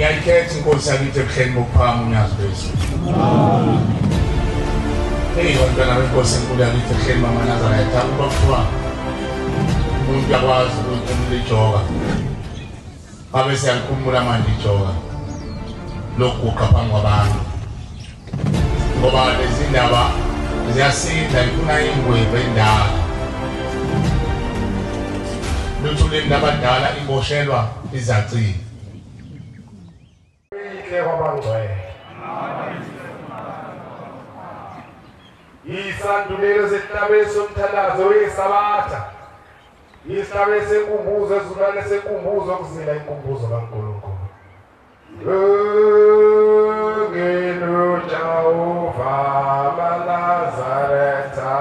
ngiyayikhetha inkosi yakithi ebuhleni bokuphakama unyazo phezulu. Hey bantwana benkosi enkulu yakithi ebuhleni bamaNazaretha ukuba kuthiwa umuntu uyakwazi ukuthi ijoka abe siyakhumbula manje ijoka lokuguqa phambi kwabantu ngoba lezi ndaba ziyasinda ifuna ingweve endala luthuleni labadala iboshelwa izacile ihle kwabangcwele isandulelo sehlabe somthalazo wesabatha ihlabe senkumbuzo ezulane senkumbuzo kuzila inkumbuzo kaNkulunkulu ngeno Jehova maNazaretha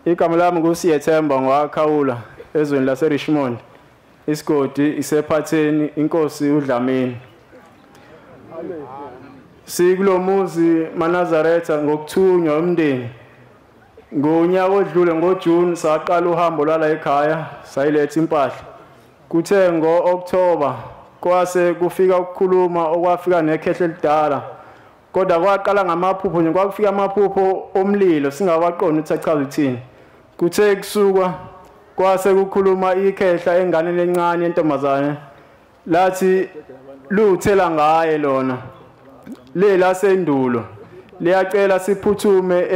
Igama lami nguSiyethemba ngwakhawula ezweni laseRichmond. Isigodi isephatheni inkosi uDlamini. Sikulomuzi maNazaretha ngokuthunywa umndeni. Ngonyaka odlule ngoJune saqala uhambo lwala ekhaya sayiletha impahla. Kuthe ngo-October kwase kufika ukukhuluma okwafika nekhehle lidala. Kodwa kwaqala ngamaphupho nje kwakufika amaphupho omlilo singawaqondi ukuthi achaza uthini. Kuthe kusuka kwase kukhuluma ikhehla enganeni encane yentombazane lathi luthela ngaye lona lela sendulo liyacela siphuthume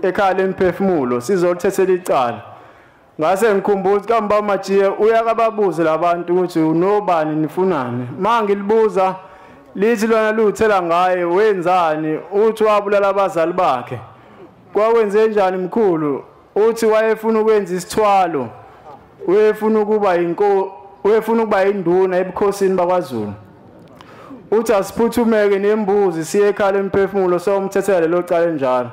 ekhaya lemphefumulo sizolithethela icala. Ngase ngikhumbuza kamba majiye uyakababuze labantu ukuthi unobani nifunani. Mangilibuza lithi lona luthela ngaye wenzani uthi wabulala abazali bakhe. Kwakwenze njani mkhulu? Uthi wayefuna ukwenza isithwalo. Wayefuna ukuba induna ebukhosini bakwaZulu. Uthi asiphuthumeke nembuzi siye ekhaya lemphefumulo somthethela lo cala njalo.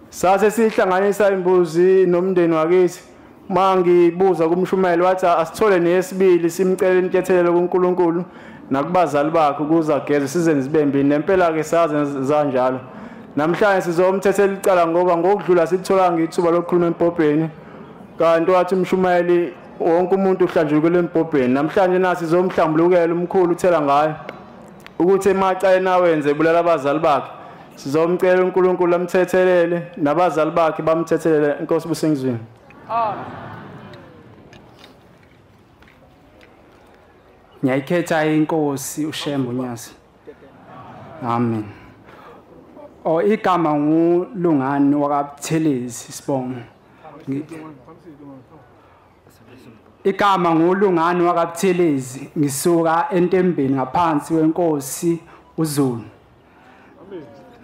Sase sihlanganisa imbuzi nomndeni wakithi. Mangibuza kumshumeli wathi asithole nesibili simcela intethelelo kuNkulunkulu nakubazali bakhe ukuze ageze sizenze ibembi nempela ke sazenza njalo. Namhlanje sizomthethela icala ngoba ngokudlula sithola ngithuba lokukhuluma empopeni kanti wathi umshumeli wonke umuntu uhlanjulukele empopeni. Namhlanje nasi sizomhlambulukela umkhulu uthela ngayo ukuthi emacala nawenze bulala abazali bakhe sizomcela uNkulunkulu amthethelele nabazali bakhe bamthethelele. Inkosi busengizweni. Ngiyayikhetha inkosi uShembe uNyazi. Amen. Igama nguLungani wakaButhelezi Sibongo. Igama nguLungani wakaButhelezi ngisuka eNtembeni ngaphansi wenkosi uZulu.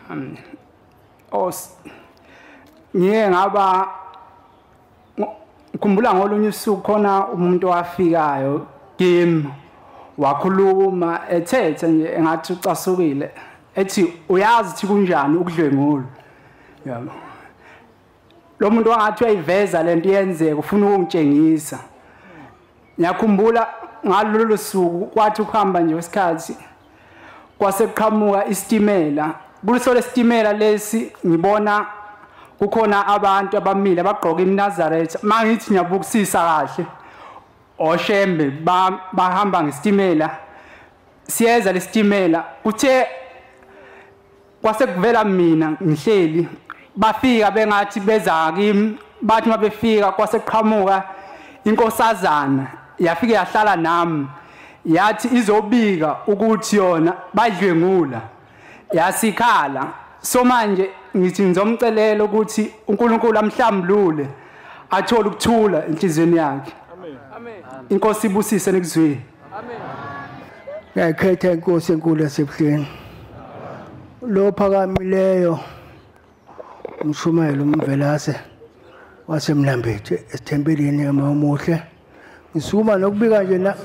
Amen. Ngiye ngaba ngikhumbula ngolunye usuku khona umuntu owafikayo kimi wakhuluma ethethe nje engathi ucasukile ethi uyazi ukuthi kunjani ukudlwengula. Yabo. lo muntu wangathi uyayiveza lento iyenzeka ufuna ukungitshengisa. Ngiyakhumbula ngalolu suku kwathi ukuhamba nje wesikhathi kwasekuqhamuka isitimela. Kuleso lesitimela lesi ngibona kukhona abantu abamile abagqoka iNazaretha. Mangithi ngiyabukisisa kahle oshembe bahamba ngesitimela. Siyeza lesitimela kuthe kwasekuvela mina ngihleli bafika bengathi beza kimi bathi mabefika kwaseqhamuka inkosazana yafika yahlala nami yathi izobika ukuthi yona badlwengula yasikhala. So manje ngithi ngizomcelela ukuthi uNkulunkulu amhlambulule athole ukuthula enhlizweni yakhe. Amen. Inkosi ibusise nekuzweni. Amen. Ngiyakhetha inkosi enkulu yasebuhleni lo phakamileyo umshumayelo umvelase wasemlambethi esithempelini amamuhle. Ngisukuma nokubika nje na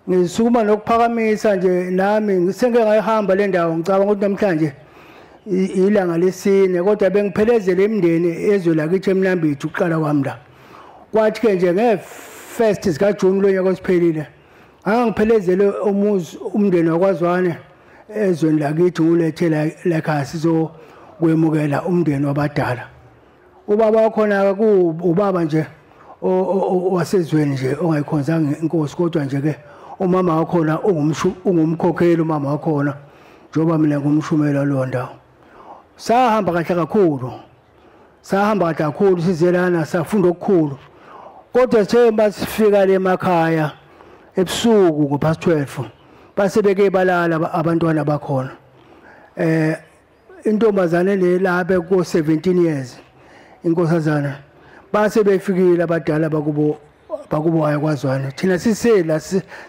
ngisukuma nokuphakamisa nje nami ngisenge ngayihamba le ndawo ngicabanga ukuthi namhlanje ilanga lesine kodwa bengiphelezele imndeni ezwe lakithi emlambethi uqala kwami la. Kwathi ke nje nge1 sika June lo nyaka osiphelile ngangiphelezele umuzi umndeni wakwazwane ezweni lakithi ngulethela lekhaya sizo kwemukela umndeni wabadala. Ubaba wakhona ku ubaba nje wasezweni nje ongayikhonzanga inkosi kodwa nje ke umama wakhona ungumkhokheli umama wakhona njoba mina ngumshumela lo ndawo. Sahamba kahle kakhulu sizelana safunda okukhulu kodwa nje basifika le emakhaya ebusuku ngo12 base beke balala abantwana bakhona. Intombazane le lapha ko 17 years inkosazana base befikile abadala bakubo ayakwazwana thina sisela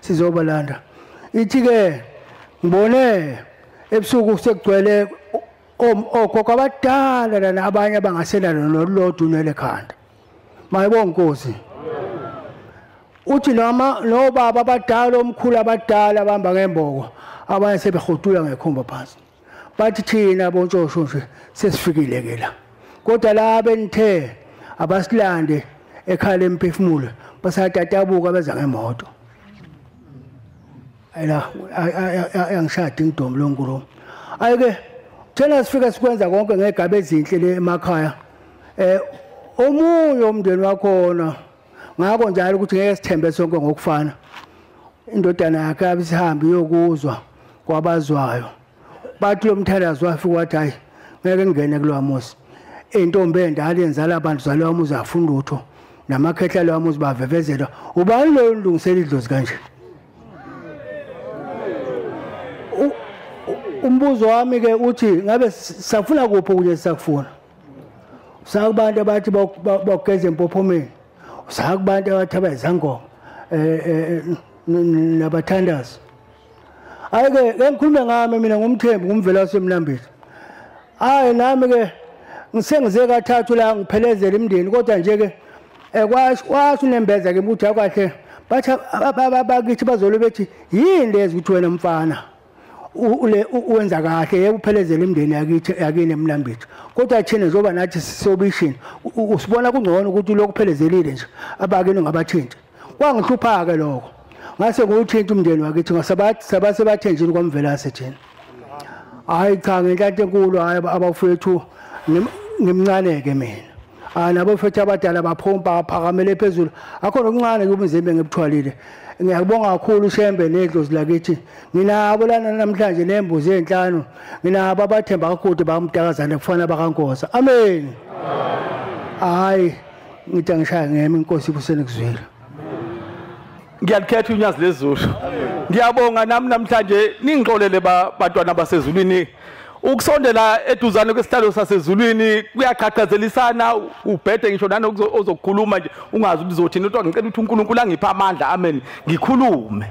sizobalanda. Ithi ke ngibone ebusuku sekugcwele ogogo abadala lana abanye abangasela nolodwa unele khanda. Mayibonga inkosi. Uthi no baba abadala omkhulu abadala abamba ngemboko abanye sebehodula ngekhomba phansi. Bathi thina bontshosho nje sesifikile ke la. Kodwa la benithe abasilande ekhaya lemphefumulo basatatabuka beza ngemoto. Ayla ayangishadi ngidom lonkulumo. Ayike thina sifika sikwenza konke ngegaba ezinhle le emakhaya. Omunye umndeni wakhona ngakho njalo ukuthi ngeke sithembe sonke ngokufana. Indodana yakhe abisihambi yokuzwa kwabazwayo. Bathi lo mthandazo wafika wathi hayi ngeke ngene kulowa muzi. Intombi endala yenzala abantu zalowa muzi afunda utho namakhehla lowa muzi bavevezela. Ubani lo ulungisela idlozi kanje? Umbuzo wami ke uthi ngabe safuna kuphi kunye sakufuna. Sakubantu abathi bogeza empophomeni. Sakubantu abathi abayizangoma nabathandazi. Ayike ngikhulume ngami mina ngumthembu ngumvela wasemlambethi. Hayi nami ke ngisengize kathathu la ngiphelezela imndeni kodwa nje ke kwasho unembeza ke ukuthi akahle bathi abakithi bazolo bethi yini lezi ukuthi wena mfana uwenza kahle yeke uphelezela imndeni yakithi yakini emlambethi kodwa thina njoba nathi sisobishini usibona kungcono ukuthi lokuphelezelile nje abakini ngabathinti kwangihlupha ke lokho ngase nguthinta umndeni wakithi ngasabathi bathenjini kwamvelase thina. Hayi cha ngenhlanhla enkulu hayi abafethu ngimncane ke mina. Nabo fethu abadala baphompa phakamele phezulu akhona okuncane kubuzembe ngebuthwalile. Ngiyakubonga kakhulu ushembe nedlozi lakithi. Nginabo lana namhlanje nembuzi ezinhlanu. Nginabo abathemba kakhulu bamdakazana kufana bakankosi. Amen. Hayi ngithi ngishaya ngemi inkosi ibusene kuzwela. Ngiyakhetha unyazi lezulu. Ngiyabonga nami namhlanje ningixolele bantwana basezulwini. Ukusondela eduzane kwesihlalo sasezulwini kuyaqhaqhazelisana ubhede ngisho nani ozokukhuluma nje ungazi uzothini kodwa ngicela ukuthi uNkulunkulu angiphe amandla amen ngikhulume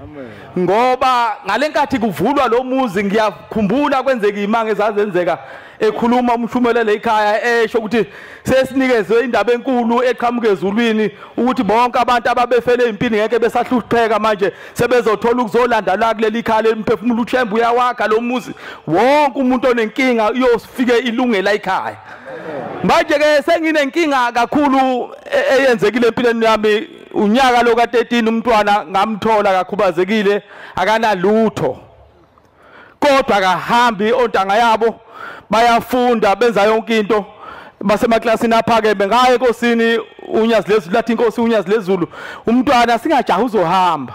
ngoba ngalenkathi kuvulwa lo muzi ngiyakhumbula kwenzeka imanga ezazenzeka ekhuluma umshumelele ekhaya esho ukuthi sesinikezwe indaba enkulu eqhamuke ezulwini ukuthi bonke abantu ababefele impini ngeke besahlupheka manje sebezothola ukuzolanda la kuleli khaya lemphefumulo uThembu uyawakha lo muzi wonke umuntu onenkinga uyofike ilungela ekhaya manje ke senginenkinga kakhulu eyenzekile empilweni yami unyaka lo ka13 umntwana ngamthola kakhubazekile akanalutho kodwa akahambi ontanga yabo bayafunda benza yonke into basemaklasini aphakeme ngaye enkosini unyazi lezulu lathi inkosi unyazi lezulu umntwana singajaha uzohamba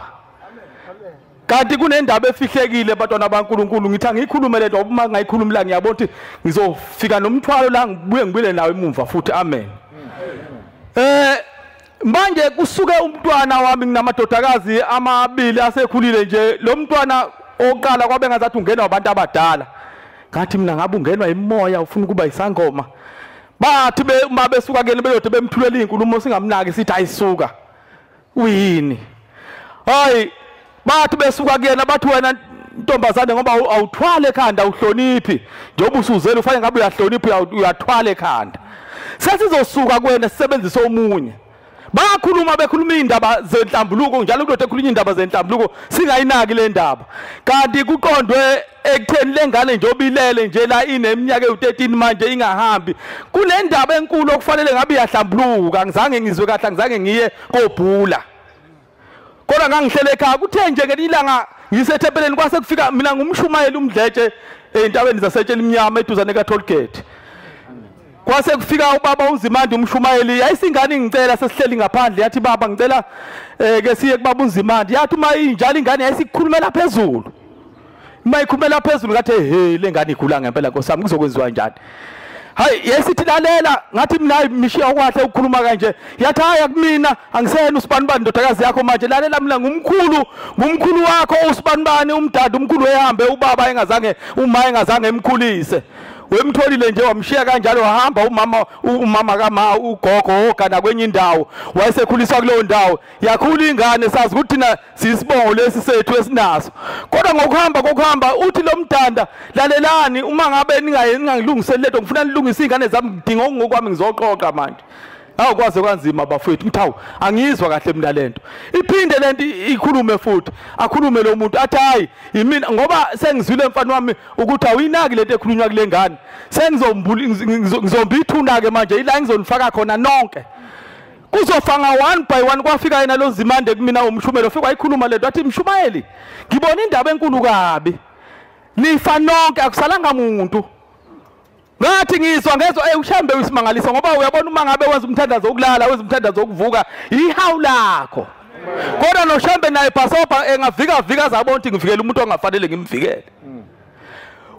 kanti kunendaba efihlekile bantwana baNkulunkulu ngithi angikhulume le nto uma ngayikhulumi la ngiyabona ukuthi ngizofika nomthwalo la ngibuye ngibile nawe emuva futhi amen manje kusuke umntwana wami nginamadodakazi amabili asekhulile nje lo mntwana oqala kwabe ngazathi ungenwa abantu abadala ngathi mina ngabe ungenwa imoya ufuna ukuba isangoma bathi uma besuka kele beyode bemthulela inkulumo singamnaki sithi ayisuka uyini hayi bathi besuka kuyena bathi wena ntombazane ngoba awuthwale ekhanda uhloniphi njengoba usuzela ufanele ngabe uyahlonipha uyathwala ekhanda sesizosuka kuwena sisebenzise omunye bakhuluma bekhuluma indaba zenhlambuluko njalo kulothi ekhuluma indaba zenhlambuluko singayinaki le ndaba kanti kuqondwe ekutheni lengane nje obilele nje la ineminyaka ewu13 manje ingahambi kule ndaba enkulu okufanele ngabe iyahlambuluka ngizange ngizwe kahle ngizange ngiye kobhula kodwa ngangihlele ekhaya kuthe nje ngelilanga ngisethempeleni kwase kufika mina ngumshumayeli umdletshe entabeni zasetshela iminyama eduzane kaTolgate kwase kufika ubaba uZimandi umshumayeli yayisingane ngicela sesihleli ngaphandle yathi baba ngicela ke siye kubaba uZimandi yathi uma injalo ingane yayisikhulumela phezulu uma ikhulumela phezulu ngathi hey le ngane igula ngempela nkosami kuzokwenziwa njani hayi yesithi lalela ngathi mina mishiya okwahle ukukhuluma kanje yathi haya kumina angisena usibanibani ndodakazi yakho manje lalela mina ngumkhulu wakho usibanibani umdadu umkhulu ehambe ubaba engazange uma engazange emkhulise wemtholile nje wamshiya kanjalo wahamba umama kama ugogo ogana kwenye indawo wayesekhuliswa kuleyo ndawo yakhula ingane sazi ukuthi thina sisibongo lesi sethu esinaso kodwa ngokuhamba uthi lo mdanda lalelani uma ngabe ningangilungiseli letho ngifuna nilungise ingane zami ngidinga ngokwami ngizoxoxa manje awukwazi kwanzima bafethu mthawu angizwa kahle mina lento iphinde lento ikhulume futhi akhulume lo muntu athi hayi yimina ngoba sengizwile mfana wami ukuthi awuyinaki lento ekhulunywa kule ngane sengizomba ithuna ke manje ila ngizonifaka khona nonke kuzofanga one by one kwafika yena lo Zimande kumina umshumelo ufika wayikhuluma lento athi mshumayeli ngibona indaba enkulu kabi nifa nonke akusalanga umuntu ngathi ngizwa ngezwe ushambe usimangalisa ngoba uyabona uma ngabe wenza umthandazo wokulala wenza umthandazo wokuvuka ihawu lakho kodwa noshambe naye bhasopa engavika zabona ukuthi ngivikele umuntu ongafanele ngimvikele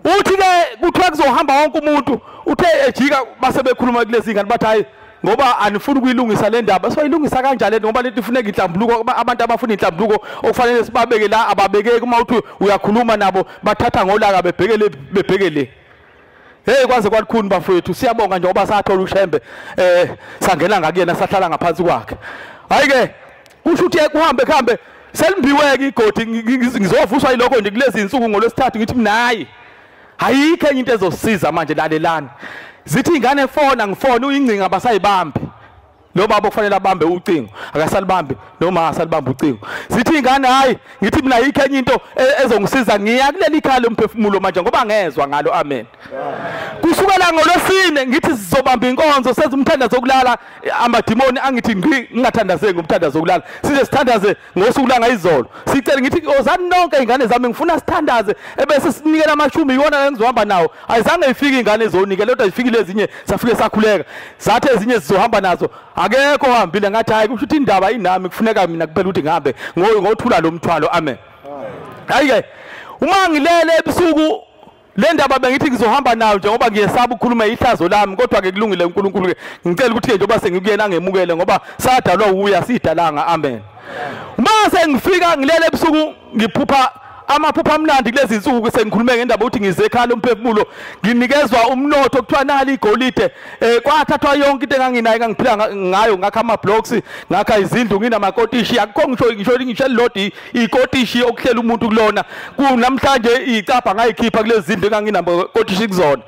uthi ke kuthiwa kuzohamba wonke umuntu uthe ejika base bekhuluma kulezi ngane bathi hayi ngoba anifuni ukuyilungisa le ndaba soyilungisa kanjalo ngoba lento ifuneka inhlambuluko abantu abafuna inhlambuluko okufanele sibabeke la ababekeke uma uthi uyakhuluma nabo bathatha ngolaka bebhekele hey kwaze kwalikhuni bafethu siyabonga nje ngoba sathola ushembe sangena ngakuyena sahlala ngaphansi kwakhe hayi ke kusho ukuthi kuhambe selimbiweke igodi ngizovuswa yiloko nje kulezi insuku ngolwesithathu ngithi minayi ayikho enye into ezosiza manje lalelana zithi ingane fona ngifona uyingcinga basayibambe lo baba kufanele abambe ucingo akasalibambe noma asalibambe ucingo zithi ingane hayi ngithi mina ayikho enye into ezongisiza ngiya kuleli ikhaya lomphefumulo manje ngoba ngezwe ngalo amen kusukela ngolosine ngithi sizobamba inkonzo senze umthandazo wokulala amadimoni angithi ngingathandazeki ngomthandazo wokulala size sithandaze ngosuku langa izolo sicela ngithi ozani nonke ingane zami ngifuna sithandaze ebese sinikela amashumi yona engizohamba nawo ayizange ifike ingane ezonikela kodwa ifikile ezinye safike sakhuleka zathi ezinye sizohamba nazo akekho ohambile ngathi hayi kusho ukuthi indaba inami kufuneka mina kuphela ukuthi ngihambe ngothula lo mthwalo amen hayi ke uma ngilele ebusuku le ndaba bengithi ngizohamba nayo njengoba ngiyesaba ukukhuluma ihlazo lami kodwa ke kulungile uNkulunkulu ke ngicela ukuthi njengoba sengikuyena ngemukele ngoba sadalwa uya sidalanga amen uma sengifika ngilele ebusuku ngiphupha amaphupha amnandi kulezi insuku sengikhulume ngendaba ukuthi ngize ekhaya lomphefumulo nginikezwa umnotho kuthiwa nali igolide kwathathwa yonke into enganginayo engangiphila ngayo ngakha ama blocks ngakha izindlu nginamakotishi akukho ngisho lelodi ikotishi okuhlela umuntu kulona kunamhlanje icapha ngayikhipha kulezi zindlu enganginakotishi kuzona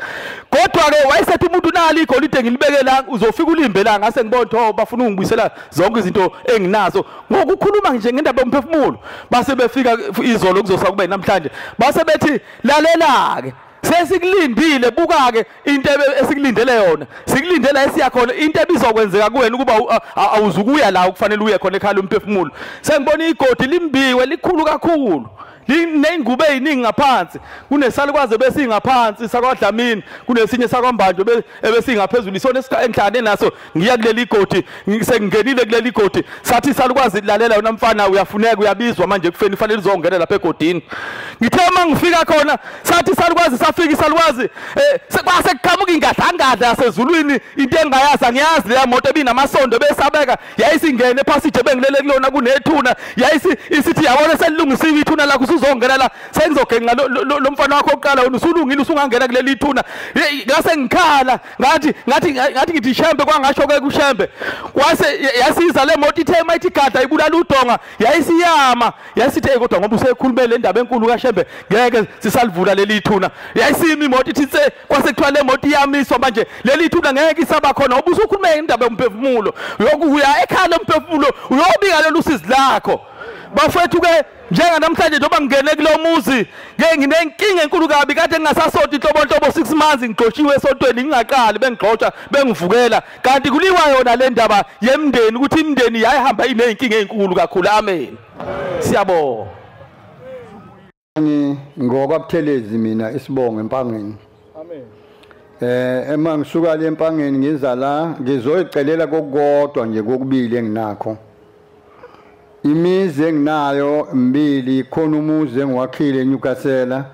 kodwa ke wayesethi umuntu nali igolide ngilibekela uzofika ulimbela ngase ngibona tho bafuna ungibuyisela zonke izinto enginazo ngokukhuluma nje ngendaba yomphefumulo base befika izolo kuzosa kube namhlanje base bethi lalela ke Sesikulindile buka ke into esikulindele yona. Sikulindela esiyakhona into ebizokwenzeka kuwena ukuba awuzukuya la ukufanele uye khona ekhaya lomphefumulo. Sengibona igodi limbiwe likhulu kakhulu. Linengubo eziningi ngaphansi. Kunesalukwazi besingaphansi sakwaDlamini, kunesinye sakwambanjo ebesingaphezulu. Isona enhlane naso ngiya kuleli igodi, sengingenile kuleli igodi. Sathi salukwazi lalela wena mfana uyafuneka uyabizwa manje kufeni fanele uzongena lapha egodini. Ngithe mangifika khona sathi salukwazi safika isalukwazi sekwase kuqhamuka ingadlangadla yasezulwini into engayazi angiyazi le moto ebinamasondo besabeka yayisingene phasije bengilele kulona kunethuna isithi yabona selilungisiwe ithuna la uzongena la sengizogenqa lo mfana wakho oqala wena usulungile usungangena kuleli ithuna ngase ngikhala ngathi ngithi shembe kwangasho ke kushembe kwase yasiza le moto ithe mayithi gada ibulala udonga yayisiyama yasithi kodwa ngoba usekhulumele le ndaba enkulu kaShembe ngeke sisalivula leli ithuna yayisima imoto ithi kwase kuthiwa le moto iyamiswa manje leli ithuna ngeke isaba khona ngoba usukhulume indaba yomphefumulo yokuya ekhaya lomphefumulo uyobika lolu sizi lakho bafethu ke njenga namhlanje njengoba ngene kulo muzi ngeke nginenkinga enkulu kabi kade ngingasasoti inhlobonhlobo 6 months ngigxoshiwe esontweni ngingaqali bengigxotsha bengivukela kanti kuliwa yona le ndaba yemndeni ukuthi imndeni yayihamba inenkinga ezinkulu kakhulu amen siyabonga ngokwaButhelezi mina isibongo empangeni amen ema ngisuka le empangeni ngiza la ngizoyicelela kokodwa nje kokubili enginakho imizi enginayo mbili khona umuzi engiwakhile eNyukasela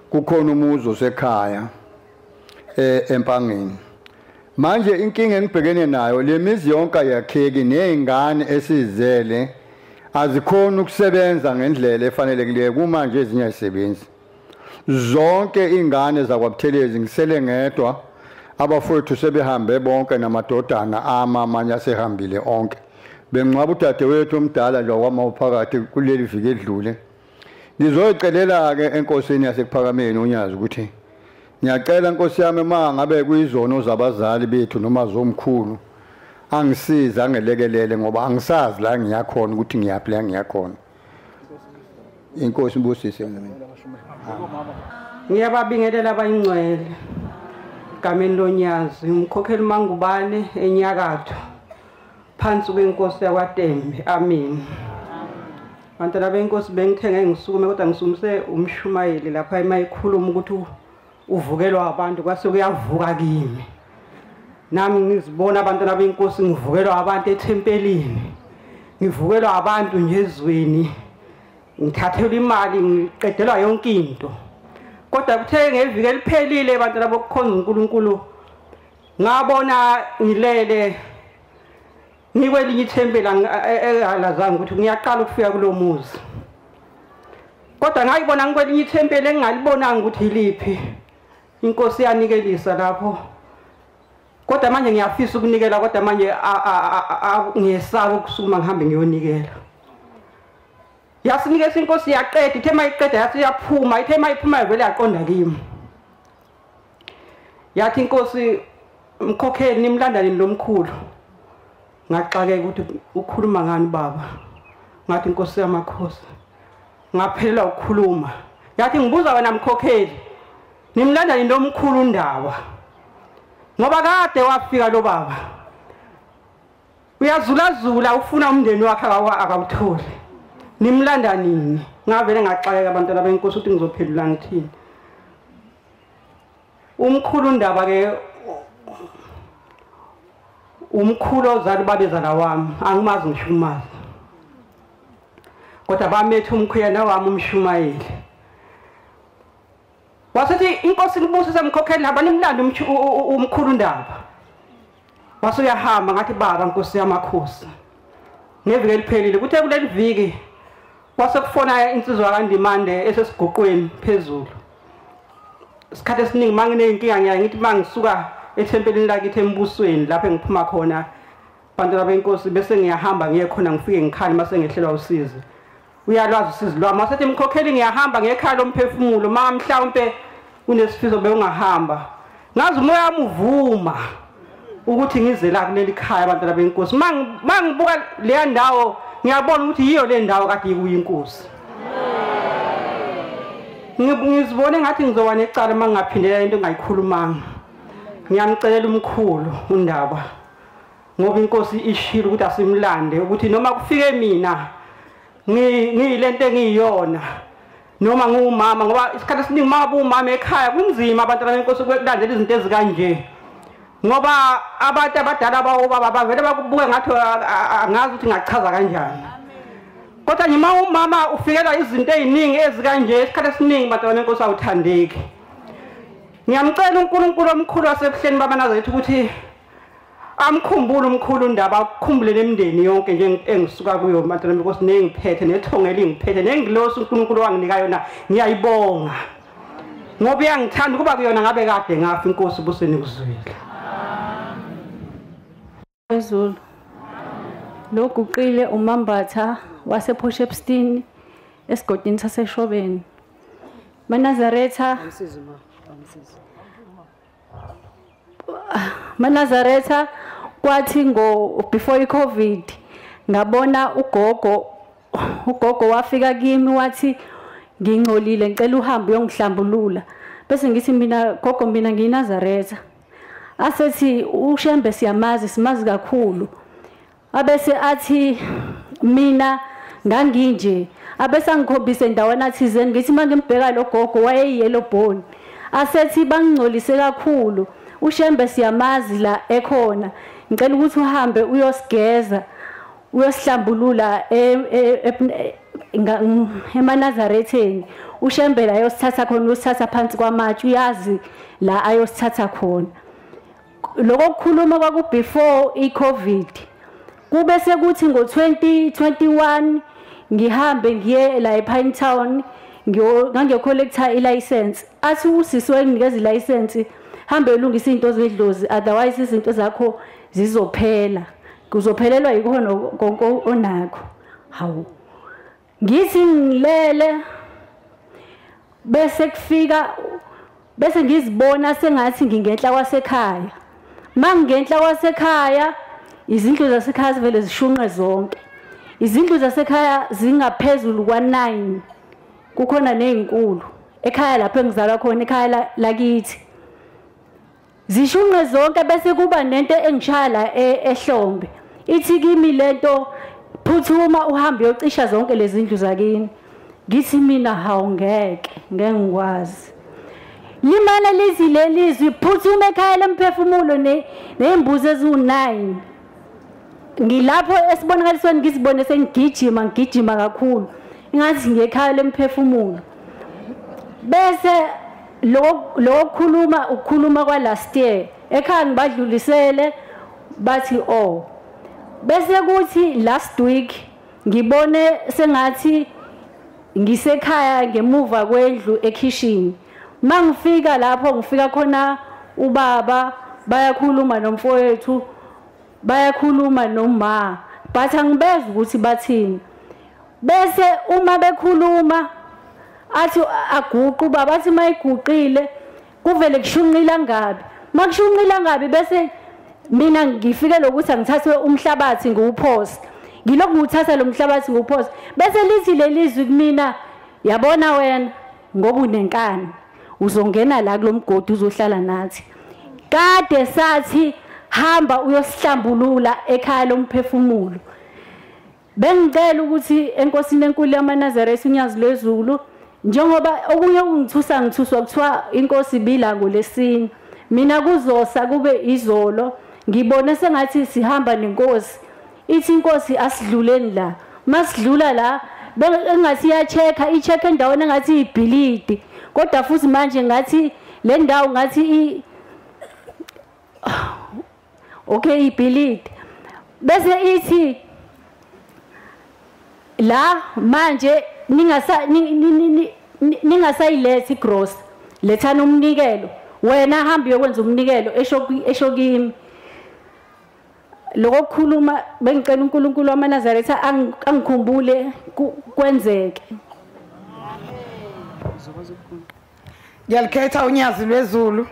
kukhona umuzi osekhaya empangeni manje inkinga engibhekene nayo le mizi yonke yakheki nezingane esizele azikhona ukusebenza ngendlela efanelekileyo kumanje ezinye ayisebenzi zonke ingane zakwaButhelezi ngisele ngedwa abafowethu sebehambe bonke namadodana amanye asehambile onke bengcwaba udadewethu omdala nje wamaphakathi kuleli viki edlule ngizoyicelela ke enkosini yasekuphakameni unyazi ukuthi ngiyacela Nkosi yami mangabe kuyizono zabazali bethu noma zomkhulu angisiza angelekelele ngoba angisazi la ngiyakhona ukuthi ngiyaphi la ngiyakhona Inkosi ibusise mina ngiyababingelela abayingcwele gameni lonyazi umkhokheli mangubane enyakatho phansi kwenkosi yakwaTembe amen bantwana benkosi bengithenge ngisukume kodwa ngisumise umshumayeli lapha emayikhuluma ukuthi uvukelwa abantu kwase kuyavuka kimi nami ngizibona abantwana benkosi ngivukelwa abantu ethempelini ngivukelwa abantu nje ezweni ngithathelwa imali ngiqedelwa yonke into kodwa kuthe ngeviki eliphelile bantwana bokukhonza uNkulunkulu ngabona ngilele ngikwelinye ithempeli engalazanga ukuthi ngiyaqala ukufika kulo muzi kodwa ngayibona ngikwelinye ithempeli engalibonanga ukuthi iliphi inkosi yanikelisa lapho kodwa manje ngiyafisa ukunikela kodwa manje ngiyesaba ukusukuma ngihambe ngiyonikela yasinikeza inkosi yaqeda ithe mayiqeda yathi yaphuma ithe mayiphuma vele yaqonda kimi yathi inkosi mkhokheli nimlandani lomkhulu ngaxakeka ukuthi ukhuluma ngani baba ngathi inkosi yamakhosi ngaphelela ukukhuluma yathi ngibuza wena mkhokheli nimlandani lomkhulu ndaba ngoba kade wafika lo baba uyazulazula ufuna umndeni wakhe akawuthole nimlanda nini ngavele ngaxakeka abantwana benkosi ukuthi ngizophendula ngithini umkhulu ndaba ke umkhulu ozali babezala wami angimazi ngishumazi kodwa bamethe umkhuyana wami umshumayeli wasethi inkosi ngibusise mkhokheli hamba nimlanda umkhulu ndaba wasuyahamba ngathi baba nkosi yamakhosi ngeviki eliphelile kuthe kuleli viki wasekufona insizwa kaNdimande esesiguqweni phezulu isikhathi esiningi manginenkinga ngiyathi mangisuka ethempelini lakithi embusweni lapho engiphuma khona bantwana benkosi bese ngiyahamba ngiye khona ngifike ngikhali mase ngehlelwa usizi uyalwazi usizi lwami wasethi mkhokheli ngiyahamba ngekhaya lomphefumulo mhlawumbe unesifiso bewungahamba ngazi umoya wami uvuma ukuthi ngize la kuleli khaya bantwana benkosi mangibuka le ndawo ngiyabona ukuthi yiyo le ndawo kade ikuyinkosi ngizibone ngathi ngizoba necala mangaphindela into engayikhulumanga. Ngiyamcelela umkhulu uNdaba ngoba inkosi ishilo ukuthi asimlande ukuthi noma kufike mina ngiyilento engiyiyona noma ngumama ngoba isikhathi esiningi manje umama ekhaya kunzima abantwana benkosi ukulandela izinto ezikanje ngoba abantu abadala bawobaba bavele bakubuke ngathi angazi ukuthi ngachaza kanjani. Kodwa nyima umama ufikela izinto eziningi ezikanje isikhathi esiningi abantwana benkosi awuthandeki. Ngiyamcela uNkulunkulu omkhulu wasebuhleni baManazaretha ukuthi amkhumbule umkhulu uNdaba akukhumbule nemindeni yonke nje engisuka kuyo abantwana benkosi nengiphethe nethongela ingiphethe nengilosi uNkulunkulu wanginika yona ngiyayibonga ngoba uyangithanda kuba kuyona ngabe kade ngafa inkosi buseni kuzwile. Ezulu loguqile uMambatha wasePorshepstein esigodini saseshobeni. Manazaretha kwathi before iCovid ngabona ugogo wafika kimi wathi ngingcolile ngicela uhambe uyongihlambulula bese ngithi mina gogo mina ngiyinazaretha asethi uShembe simazi kakhulu abese athi mina nganginje abese angikhombise endaweni athizeni ngithi manje ngibheka lo gogo wayeyellow bone asethi bangingcolise kakhulu uShembe siyamazi la ekhona ngicela ukuthi uhambe uyosigeza uyosihlambulula eManazaretheni uShembe la ayosithatha khona usithatha phansi kwamatshe uyazi la ayosithatha khona. Lokho kukhuluma kwaku before iCovid kube sekuthi ngo2021 ngihambe ngiye la ePine Town ngangiyocollecta ilicense athi usisi wenginikeza ilicense hambe ulungisa izinto zedlozi otherwise izinto zakho zizophela kuzophelelwa yikho konke onakho. Hawu ngithi ngilele bese kufika bese ngizibona sengathi ngingenhla kwasekhaya mangenhla kwasekhaya izindlu zasekhaya vele zishunqe zonke izindlu zasekhaya zingaphezulu kwa9 kukhona nezinkulu ekhaya lapho engizalwa khona ekhaya lakithi zishunqe zonke bese kuba nento engishala ehlombe ithi kimi lento phuthuma uhambe uyocisha zonke lezi zindlu zakini ngithi mina hawu ngeke ngengikwazi limana lizilelizwi phuthuma ekhaya lemphefumulo nezimbuzi ezu9 ngilapho esibonakalisweni ngizibone sengigijima kakhulu ingathi ngekhaya lemphefumulo bese lo ukukhuluma kwa last year ekhaya ngibadlulisele bathi bese kuthi last week ngibone sengathi ngisekhaya ngemuva kwendlu ekitchen mangifika lapho ngifika khona ubaba bayakhuluma nomfowethu bayakhuluma noma but angibeza ukuthi bathini bese uma bekhuluma athi aguqu baba athi mayiguqile kuvele kushunqila ngabi makushunqila ngabi bese mina ngifike lokuthi angithathe umhlabathi ngiwuphose ngilokhu nguthatha lo mhlabathi ngiwuphose bese lithi lelizwi kumina yabona wena ngoba unenkani uzongena la kulomgodi uzohlala nathi kade sathi hamba uyosihlambulula ekhaya lomphefumulo bengicela ukuthi enkosini enkulu yaManazaretha unyazi lwezulu njengoba okunye ngithuswa kuthiwa inkosi ibilango lesine mina kuzosa kube izolo ngibone sengathi sihamba nenkosi ithi inkosi asidluleni la masidlula la engathi iyachecka ichecka endaweni engathi ibhilidi kodwa futhi manje ngathi le ndawo ngathi okay ibhilidi bese ithi la manje ningasayilethi gross lethana umnikelo wena hamba uyokwenza umnikelo eshokimi lokho kukhuluma bengicela uNkulunkulu waManazaretha angikhumbule kwenzeke. Ngiyalikhetha unyazi lwezulu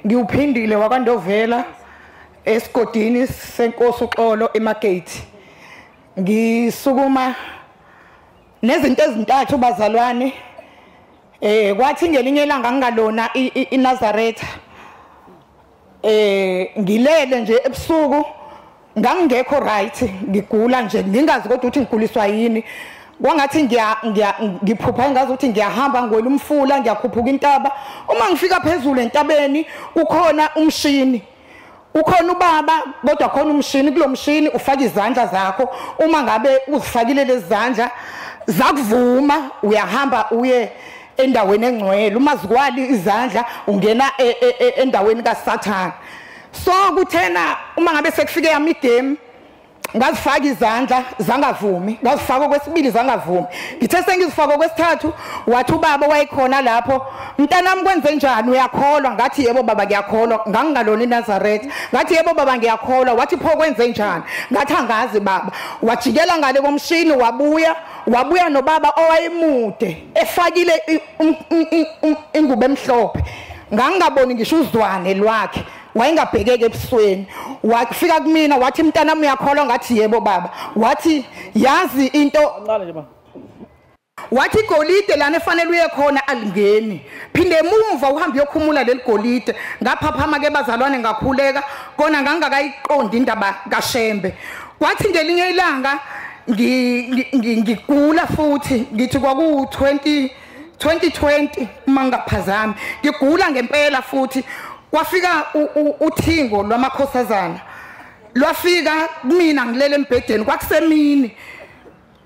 ngiuphindile wakwaNdovela esigodini senkosi uXolo eMagate ngisukuma nezinto ezintathu bazalwane. Kwathi ngelinye ilanga ngalona iNazaretha. Ngilele nje ebusuku ngangekho right, ngigula nje ngingazi kodwa ukuthi ngiguliswa yini. Kwangathi ngiphupha ngazi ukuthi ngiyahamba ngwela umfula ngiyakhuphuka intaba. Uma ngifika phezulu entabeni kukhona umshini. Ukhona ubaba kodwa khona umshini, kulo mshini ufaka izandla zakho. Uma ngabe uzifakile lezi zandla zakuvuma uyahamba uye endaweni engcwele. Uma zikwali izandla ungena endaweni kaSathane. So kuthena uma ngabe sekufike yami igame ngazifaka izandla zangavumi, ngazifaka kwesibili zangavumi. Ngithe sengizifaka kwesithathu wathi ubaba wayikhona lapho, mntanami kwenze njani uyakholwa? Ngathi yebo baba ngiyakholwa. Ngangingalona iNazaretha. Ngathi yebo baba ngiyakholwa. Wathi pho kwenze njani? Ngathi angazi baba. Wajikela ngale komshini wabuya nobaba owayemude efakile ingubo emhlophe. Ngangaboni ngisho uzwane lwakhe. Wayengabhekeke ebusweni. Wafika kumina wathi mntanami uyakholwa? Ngathi yebo baba. Wathi yazi into wathi igolide lana efanele uye khona alingeni, phinde emuva uhambe uyokhumula leli golide. Ngaphaphama ke bazalwane ngakhuleka kona ngangakayiqondi indaba kaShembe. Wathi ngelinye ilanga ngigula futhi ngithi kwaku 2020 mangaphazami ngigula ngempela futhi. Kwafika uthingo lwamakhosazana lwafika kumina ngilele embhedeni kwakusemini.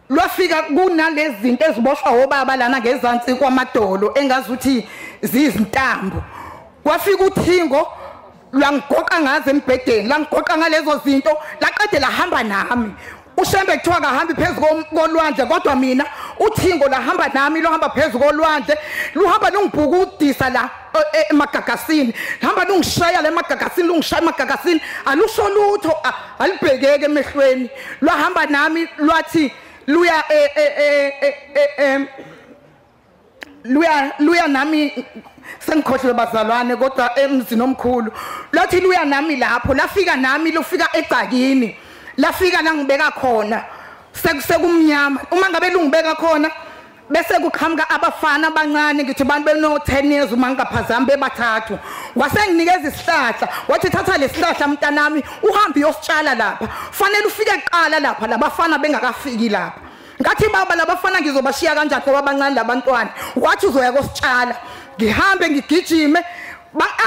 Lwafika kunalezi zinto eziboshwa obaba lana ngezansi kwamadolo engazuthi zizintambo. Kwafika uthingo lwangigoqa ngaze embhedeni, langigoqa ngalezo zinto laqede lahamba nami. uShembe kuthiwa kahambi phezulu kolwandle kodwa mina uthingo lahamba nami lohamba phezulu kolwandle luhamba lungibhukudisa la emagagasini hamba lungishaya la emagagasini lungishaya emagagasini alusho lutho alibhekeke emehlweni lwahamba nami lwathi luya nami sengikhohle bazalwane kodwa emzini omkhulu lathi luya nami lapho lafika nami lufika egcakini lafika la ngibeka khona sekumnyama uma ngabe lungibeka khona bese kuqhamuka abafana abancane ngithi abantu beno 10 years uma ngaphazami bebathathu wasenginikeza isihlahla wathi thatha lesihlahla mntanami uhambe uyositshala lapha fanele ufike eqala lapha labafana bengakafiki lapha ngathi baba labafana ngizobashiya kanjani ngoba abancane labantwana wathi uzoya kositshala ngihambe ngigijime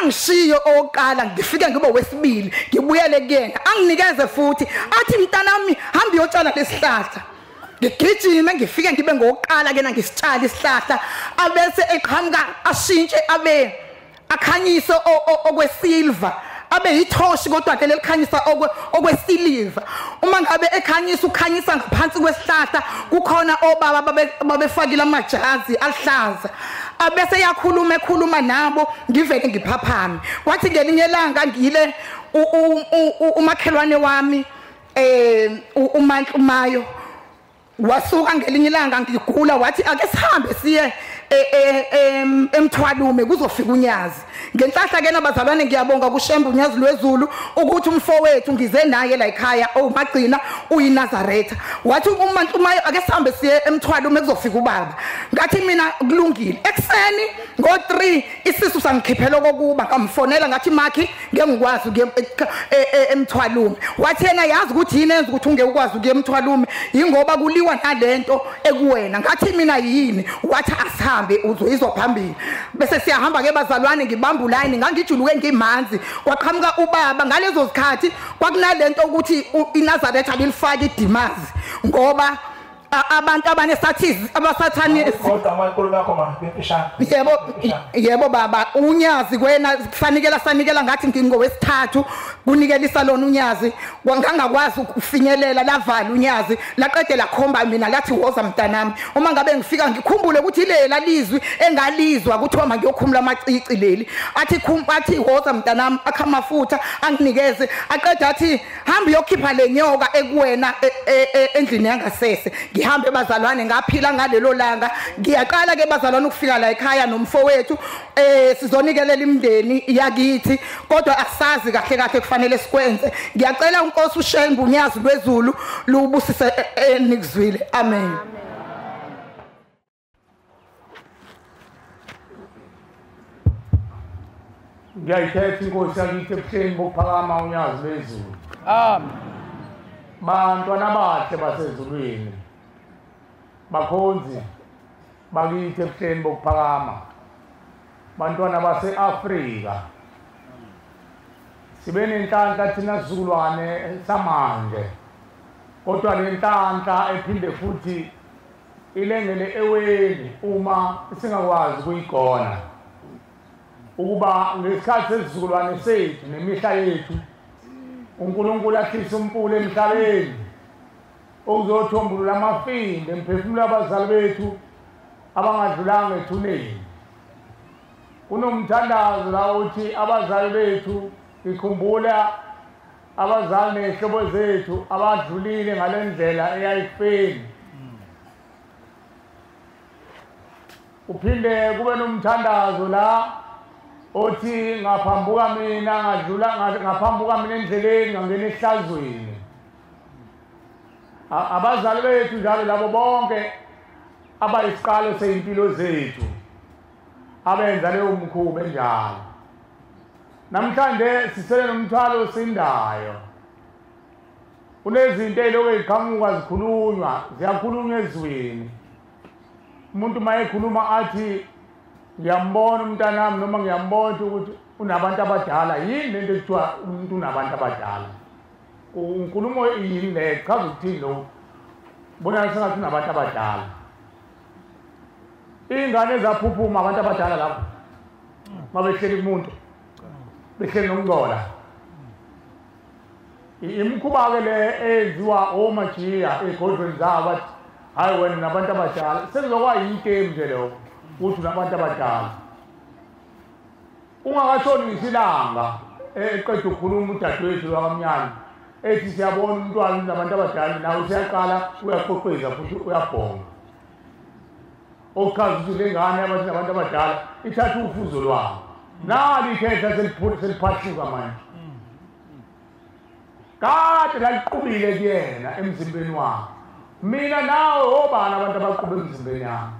angishiyo oqala ngifike ngibe wesibili ngibuyele kuyena anginikeze futhi athi mntanami hamba uyotshala lesihlahla ngigijime ngifike ngibe ngoqala kena ngisitshala isihlahla abese eqhamuka ashintshe abe akhanyise okwesilver abe yithoshi kodwa ke lelikhanyisa okwesiliva uma ngabe ekhanyisa ukhanyisa ngaphansi kwesihlahla kukhona obaba babefakile amajazi ahlaza abese yakhuluma ekhuluma nabo ngivele ngiphaphame wathi ngelinye ilanga ngile umakhelwane wami uMantlumayo wasuka ngelinye ilanga ngigula wathi ake sihambe siye eMthwalume kuzofika unyazi ngenhlahla ke nabazalwane ngiyabonga kuShembe unyazi lwezulu ukuthi umfowethu ngize naye la ekhaya omagcina uyiNazaretha wathi uMantlumayo ake sihambe siye eMthwalume kuzofika ubaba ngathi mina kulungile ekseni ngo3 isisu sangikhiphela kokuba ngamfonela ngathi makhi ngeke ngikwazi ukuya eMthwalume wathi yena yazi ukuthi yini enza ukuthi ungeke ukwazi ukuya eMthwalume ingoba kuliwa nalento ekuwena ngathi mina yini wathi asihambe uzoyizwa phambili bese siyahamba ke bazalwane ngibamba uline ngangijuluke ngimanzi kwaqhamuka ubaba ngalezo zikhathi kwakunalento ukuthi iNazaretha lilifaka idimazi ngoba abantu abanesathizi abasathani kodwa amankulumo yakho mafishana yebo baba unyazi kwena sanikela ngathi ngingowesithathu kunikela isalona unyazi ngangakwazi ukufinyelela lavala unyazi laqede lakhomba mina lathi woza mntanami uma ngabe ngifika ngikhumbule ukuthi lela lizwi engalizwa kuthiwa mangiyokhumula amacici leli athi woza mntanami akhamafutha anginikeze aqede athi hamba uyokhipha lenyoka ekuwena endlini yangasese ngihambe bazalwane ngaphila ngalelo langa ngiyaqala ke bazalwane ukufika la ekhaya nomfowethu sizonikelela imndeni yakithi kodwa asazi kahle kahle kufanele sikwenze ngiyacela uNkosi uShembe unyazi lwezulu lubusise nikuzwile amen. ngiyayithetha inkosi yakithi ebuhleni bokuphakama unyazi bezulu. Amen. Bantwana bahle basezulwini. Bakhonzi bakithi ebuhleni bokuphakama. Bantwana base-Afrika. Sibe nenhlanhla thina sizukulwane samanje. Kodwa le nhlanhla ephinde futhi ilengele eweni uma singakwazi ukuyigona. Ukuba ngesikhathi sesizukulwane sethu nemihla yethu uNkulunkulu ahlisa umpulu emhlabeni okuzothombulula amafinde emphefumulo abazali bethu abangadlulanga ethuneni. Kunomthandazo la uthi abazali bethu ikhumbula abazali nezihlobo zethu abadlulile ngalendlela eyayifeni. Uphinde kube nomthandazo la othi ngaphambuka mina ngadlula ngaphambuka mina endleleni ngangena ehlazweni. Abazali bethu njalo labo bonke abayisiqalo sezimpilo zethu abenza leyo mkhuba enjalo. Namhlanje sisele nomthwalo osindayo. Kunezinto ezilokhu ziqhamuka zikhulunywa, ziyakhulunywa ezweni. Umuntu mayekhuluma athi ngiyambona umntanami noma ngiyambona ukuthi unabantu abadala. Yini lento ekuthiwa umuntu unabantu abadala? Unkulumo yini le chaza ukuthini lo? Bona sengathi unabantu abadala. Ingane ezaphuphuma abantu abadala lapho. Mabehleli kumuntu. Behleli nokungcola. Imikhuba ke le eziwa omajiya egodlweni zabo bathi hayi wena nabantu abadala. Sekuzokwa yintemu nje leyo. Uthi nabantu abadala. Ungakashoni isilanga eqeda ukukhuluma udadewethu wakamnyama ethi siyabona umntwana nabantu abadala nawe usiyaqala uyaqoqeza futhi uyabhonga. Okazi ukuthi lengane abathi nabantu abadala ithatha ufuzo lwabo. Nali ikhehla seliphathuka manje. Kade laliqubile kuyena emzimbeni wakhe. Mina nawe obani abantu abaqhube emzimbeni yami.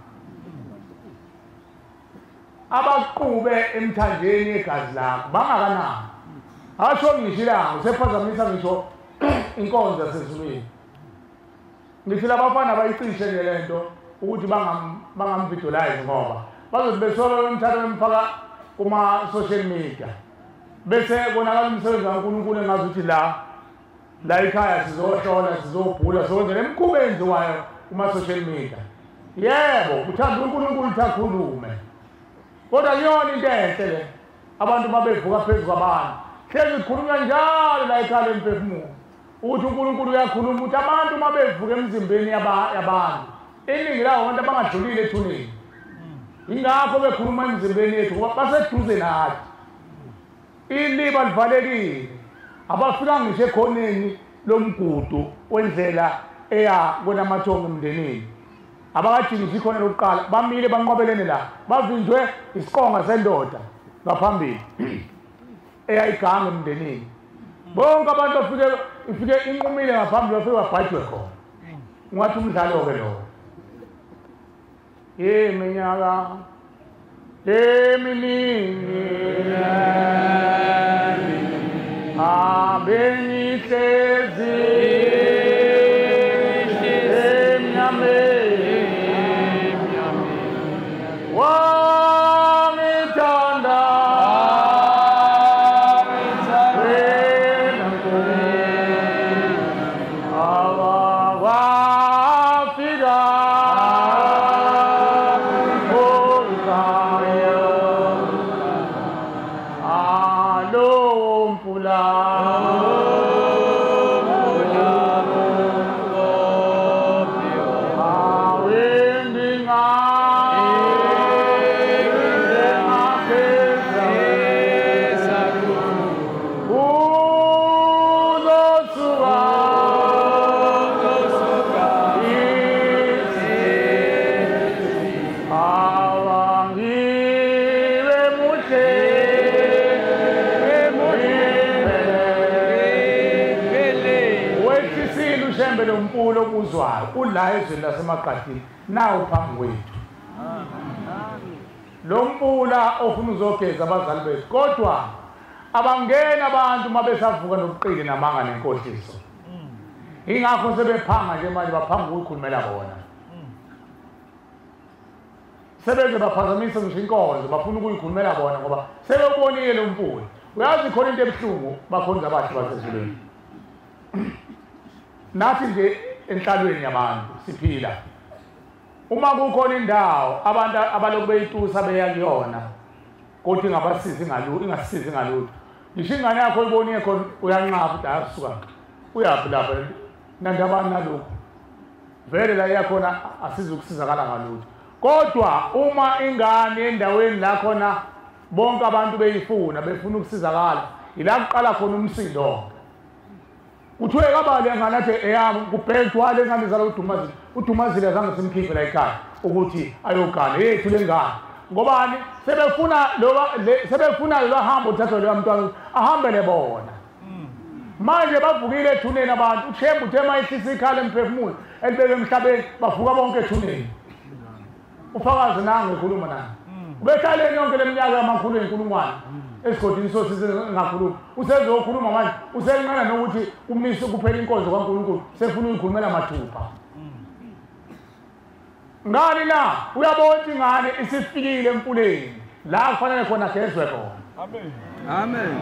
Abaqhube emthanjeni egazi lakho bangakanani. Asho ngishilanga usephazamisa ngisho inkonzo yasezulwini. Ngithi labafana bayicishe lento ukuthi bangamvisualize ngoba bazothi besola umthatho wemphaka kuma social media. Bese bonakala umsebenzi kaNkulunkulu engazuthi la ekhaya sizohlola sizobhula sizokwenza lemkhuba enziwayo kuma social media. Yebo, uthanda uNkulunkulu uthakhulume. Kodwa yona into enhle le. Abantu mabevuka phezulu kwabantu. Hlezi ikhulunywa njalo la ekhaya emphefumulo. Uthi uNkulunkulu uyakhuluma ukuthi abantu mabevuka emzimbeni yabantu. Iningi lawo abantu abangadlulile ethuneni. Ingakho bekhuluma emzimbeni yethu ngoba baseduze nathi. Iliba livalekile. Abafika ngisho ekhoneni lomgudu wendlela eya konamathongo emndenini. Abakajingisi ikhona lokuqala bamile banqwabelene la bavinjwe isiqonga sendoda ngaphambili eyayiganga emndenini. Bonke abantu ifike inqumile ngaphambili bafike babhajwe khona. Ngathi umdlalo ke lo. Minyaka eminingi abengihlezi uzwayo ula ezweni lasemaqadini nawo phambi kwethu lo mpula ofuna uzogeza abazali bethu kodwa abangena abantu mabesavuka nobuqili namanga nenkohliso ingakho sebephanga nje manje baphanga ukukhulumela bona sebeze baphazamisa ngisho inkonzo bafuna ukuyikhulumela bona ngoba sebebonile lo mpula uyazi khona into ebuhlungu bakhonza abathi basezulwini nathi nje enhlalweni yabantu siphila uma kukhona indawo abantu abaloku beyitusa beya kuyona kodwa ingabasizi ngalutho ingasizi ngalutho ngisho ingane yakho iboniye khona uyanqaba ukuthi ayasuka uyaphi lapha nandabani nalokho vele la yakhona asizukusizakala ngalutho kodwa uma ingane endaweni la khona bonke abantu beyifuna befuna ukusizakala ila kuqala khona umsindo kuthiwe kabali nganathi eyami kubhekwa lengane zalo udumazile azange simkhiphe la ekhaya ukuthi ayogana yethu lengane ngobani sebefuna lo hambo uthatha lo mntwana ahambele bona manje bavukile ethuneni abantu uthemba uthe mayihlisa ikhala emphefumulo elibeke emhlabeni bavuka bonke ethuneni ufakazi nange ekhuluma nani ubehlaleni yonke leminyaka yamakhulu enkulungwane esigodini sosize ngakhuluma usezokhuluma manje usenqena nokuthi umise kuphela inkonzo kaNkulunkulu sefuna ukukhulumela mathupha ngani na uyabona ingane isifikile empuleni la kufanele khona gezwe khona amen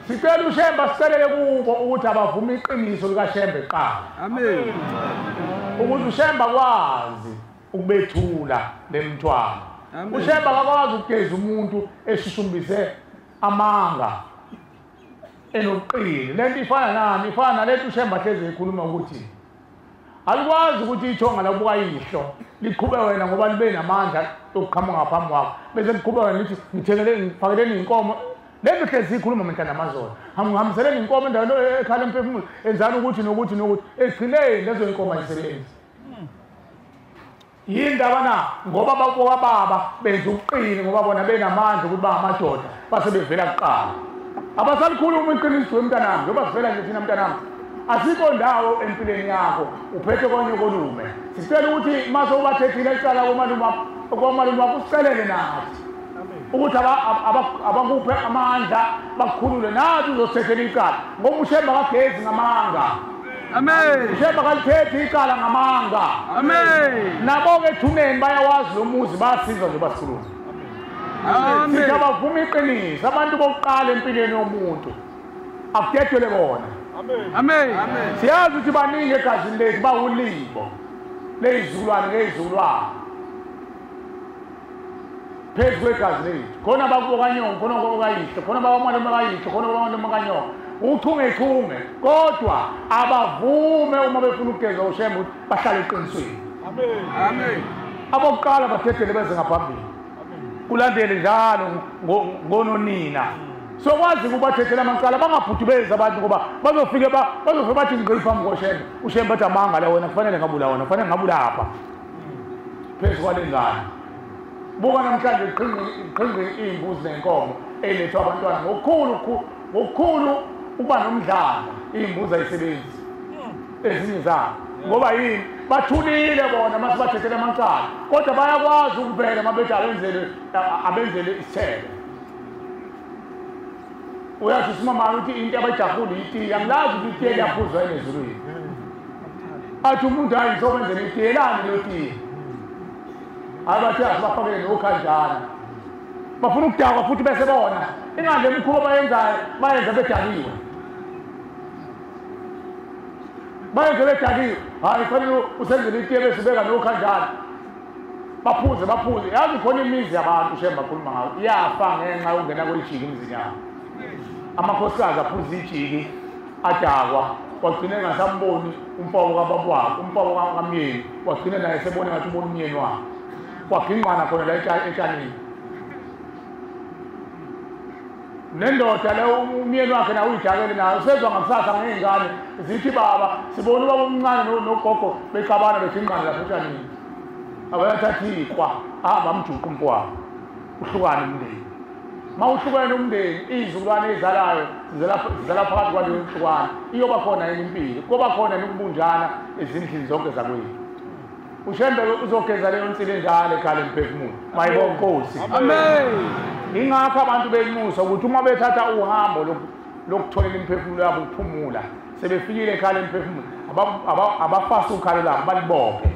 sicela uShemba sicelele kubo ukuthi abavuma iqiniso likaShemba eqala amen ukuthi uShemba kwazi ukubethula lemthwalo uShemba akakwazi ukugeza umuntu eshishumbise amanga enoqili lento ifana nani ifana nalethi uShemba hleze ekhuluma ukuthi alikwazi ukuthi ithonga labuka yihlo liqhube wena ngoba libe namandla okuqhamuka ngaphambi kwakho bese liqhube wena lithi ngithengeleni ngifakeleni inkomo lento hleze ikhuluma mntana amazolo ngihambiseleni inkomo endaweni ekhala emphefumulo enzani ukuthi nokuthi egcineni lezo inkomo ayisebenzi yindaba na ngoba baba benza uqini ngoba bona benamandla ukuthi bangamadoda base bevela kuqala abasalikhuluma iqiniso emntanami ngoba sivela nje thina mntanami asikho ndawo empilweni yakho uphethe konye kolume sicela ukuthi mase ubathethile icala komalume wakho usicelele nathi ukuthi abakuphe amandla bakukhulule nathi uzosethela icala ngoba uShemba kagezi ngamanga amen uShemba kalithethi icala ngamanga amen nabo ke thuneni bayawazi lo muzi basiza nje basikhuluma amen sithi abavuma iqiniso abantu bokuqala empilweni yomuntu akuthethelwe bona amen amen siyazi ukuthi baningi egazini lethu bawulibo lezizukulwane ngezizukulwane phezu kwegazi lethu khona abakubokanyongo khona abakayihlo khona abamalume kayihlo khona abamalume kanyongo uchungechunge kodwa abavume uma befuna ukugeza uShemba ukuthi bahlale eqinisweni amen abokuqala bathethele beze ngaphambili kulandele njalo ngononina sokwazi ukubathethela amaqala bangaphudubezi abantu ngoba bazofike bathi ngiphambi koShemba uShemba athi amanga la wena kufanele ngabula wena kufanele ngabula lapha phezu kwalengane buka namhlanje iqhinqe imbuzi nenkomo elethwa abantwana ngokukhulu uba nomdlalo imbuzi ayisebenzi ezinye zabo ngoba yini bathulile bona mase bathethele amaqala kodwa bayakwazi ukuvela mabethi abenzele isithelo uyathi usimama ukuthi into abayijahula itiye angilazi ukuthi itiye liyaphuzwa ezulwini athi umuntu hayi ngizokwenzela itiye lani lo tiye abathi asibafakele nokhanjana bafuna ukudakwa futhi bese bona ingande emkhuba bayenza bedakiwe hayi kufanele usenzele itiye bese beka nokhanjana baphuze yazi khona imizi yabantu Shemba akhuluma ngayo iyafa ngenxa yokungena kwejiki emizini yabo amakhosikazi aphuza ijiki adakwa wagcine engasamboni umfowabo kababa wakhe umfowabo kamyeni wagcine naye sebone ngathi ubona umyeni wakhe waginqana khona la etshanini nendoda le umyeni wakhe nawe uyijakele nayo sezwa ngakusasa ngey'ngane zithi baba sibone ubaba omncane nogogo bexabana beginqana lapha etshanini abayathathi iqwa ahamba amjuqa umfowabo uhlukane umndeni mawuhlukene umndeni izizukulwane ezalayo zizala phakathi kwaleyo nhlukwane iyoba khona yini impilo kuba khona nokubunjana ezindlini zonke zakwethu ushembe uzogeza leyo nsile njalo ekhala emphefumulo mayibonke Nkosi amen ingakho abantu benxusa ukuthi uma bethatha uhambo lokutholela imphefumulo yabo ukuphumula sebefikile ekhala emphefumulo abafasa ukhalo labo balibophe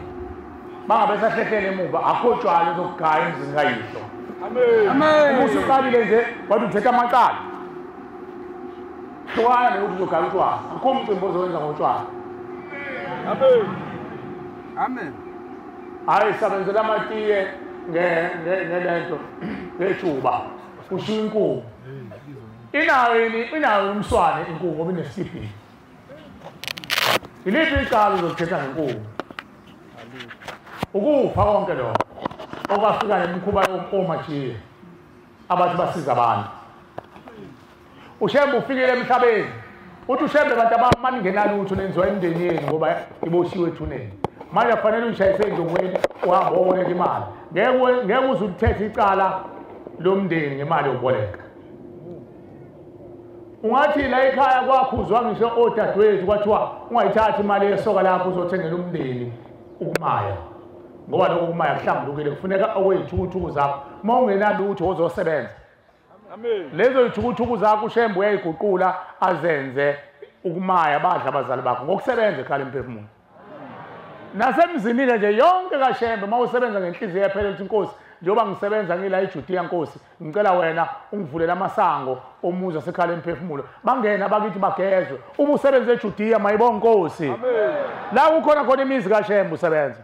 bangabe sahlehlele emuva akho tshwala zokugaya emzini kayihlo amen usuqalile nje wathi uthetha amaqala hlwana nokuthi uzogaya utshwala akho umcimbi ozowenza ngotshwala amen amen hayi sabenzela amatiye ngelento ngejuba ushiya inkuku inayo umswane inkuku ngoba inesibhi iliphi icala uzothetha ngenkuku ukufa konke lokho okwafika nemikhuba yomajiye abathi basiza abantu ushembe ufikile emhlabeni uthi ushembe abantu abamaningena lutho nenziwa emndeni yenu ngoba iboshiwe ethuneni manje kufanele uyishayise endongweni uhamba woboleka imali ngeke uze uthethe icala lomndeni ngemali yokuboleka ungathi la ekhaya kwakhuzwa ngisho odadewethu kwathiwa ungayithathi imali yesoka lakho uzothengela umndeni ukumaya ngoba lokho kumaya kuhlambulukile kufuneka okweyithukuthuku zakho uma ungenalutho ozosebenza amen lezo yithukuthuku zakho ushembe uyayiguqula azenze ukumaya badla abazali bakho ngokusebenza ekhala emphefumulo nasemzini nje yonke kaShembe mawusebenza ngenhliziyo yaphela uthi Nkosi njengoba ngisebenza ngila eJudiya Nkosi ngicela wena ungivulele amasango omuzi asekhala emphefumulo bangena bakithi bagezwe uma usebenza eJudiya mayibonke Nkosi amen la kukhona khona imizi kaShembe usebenza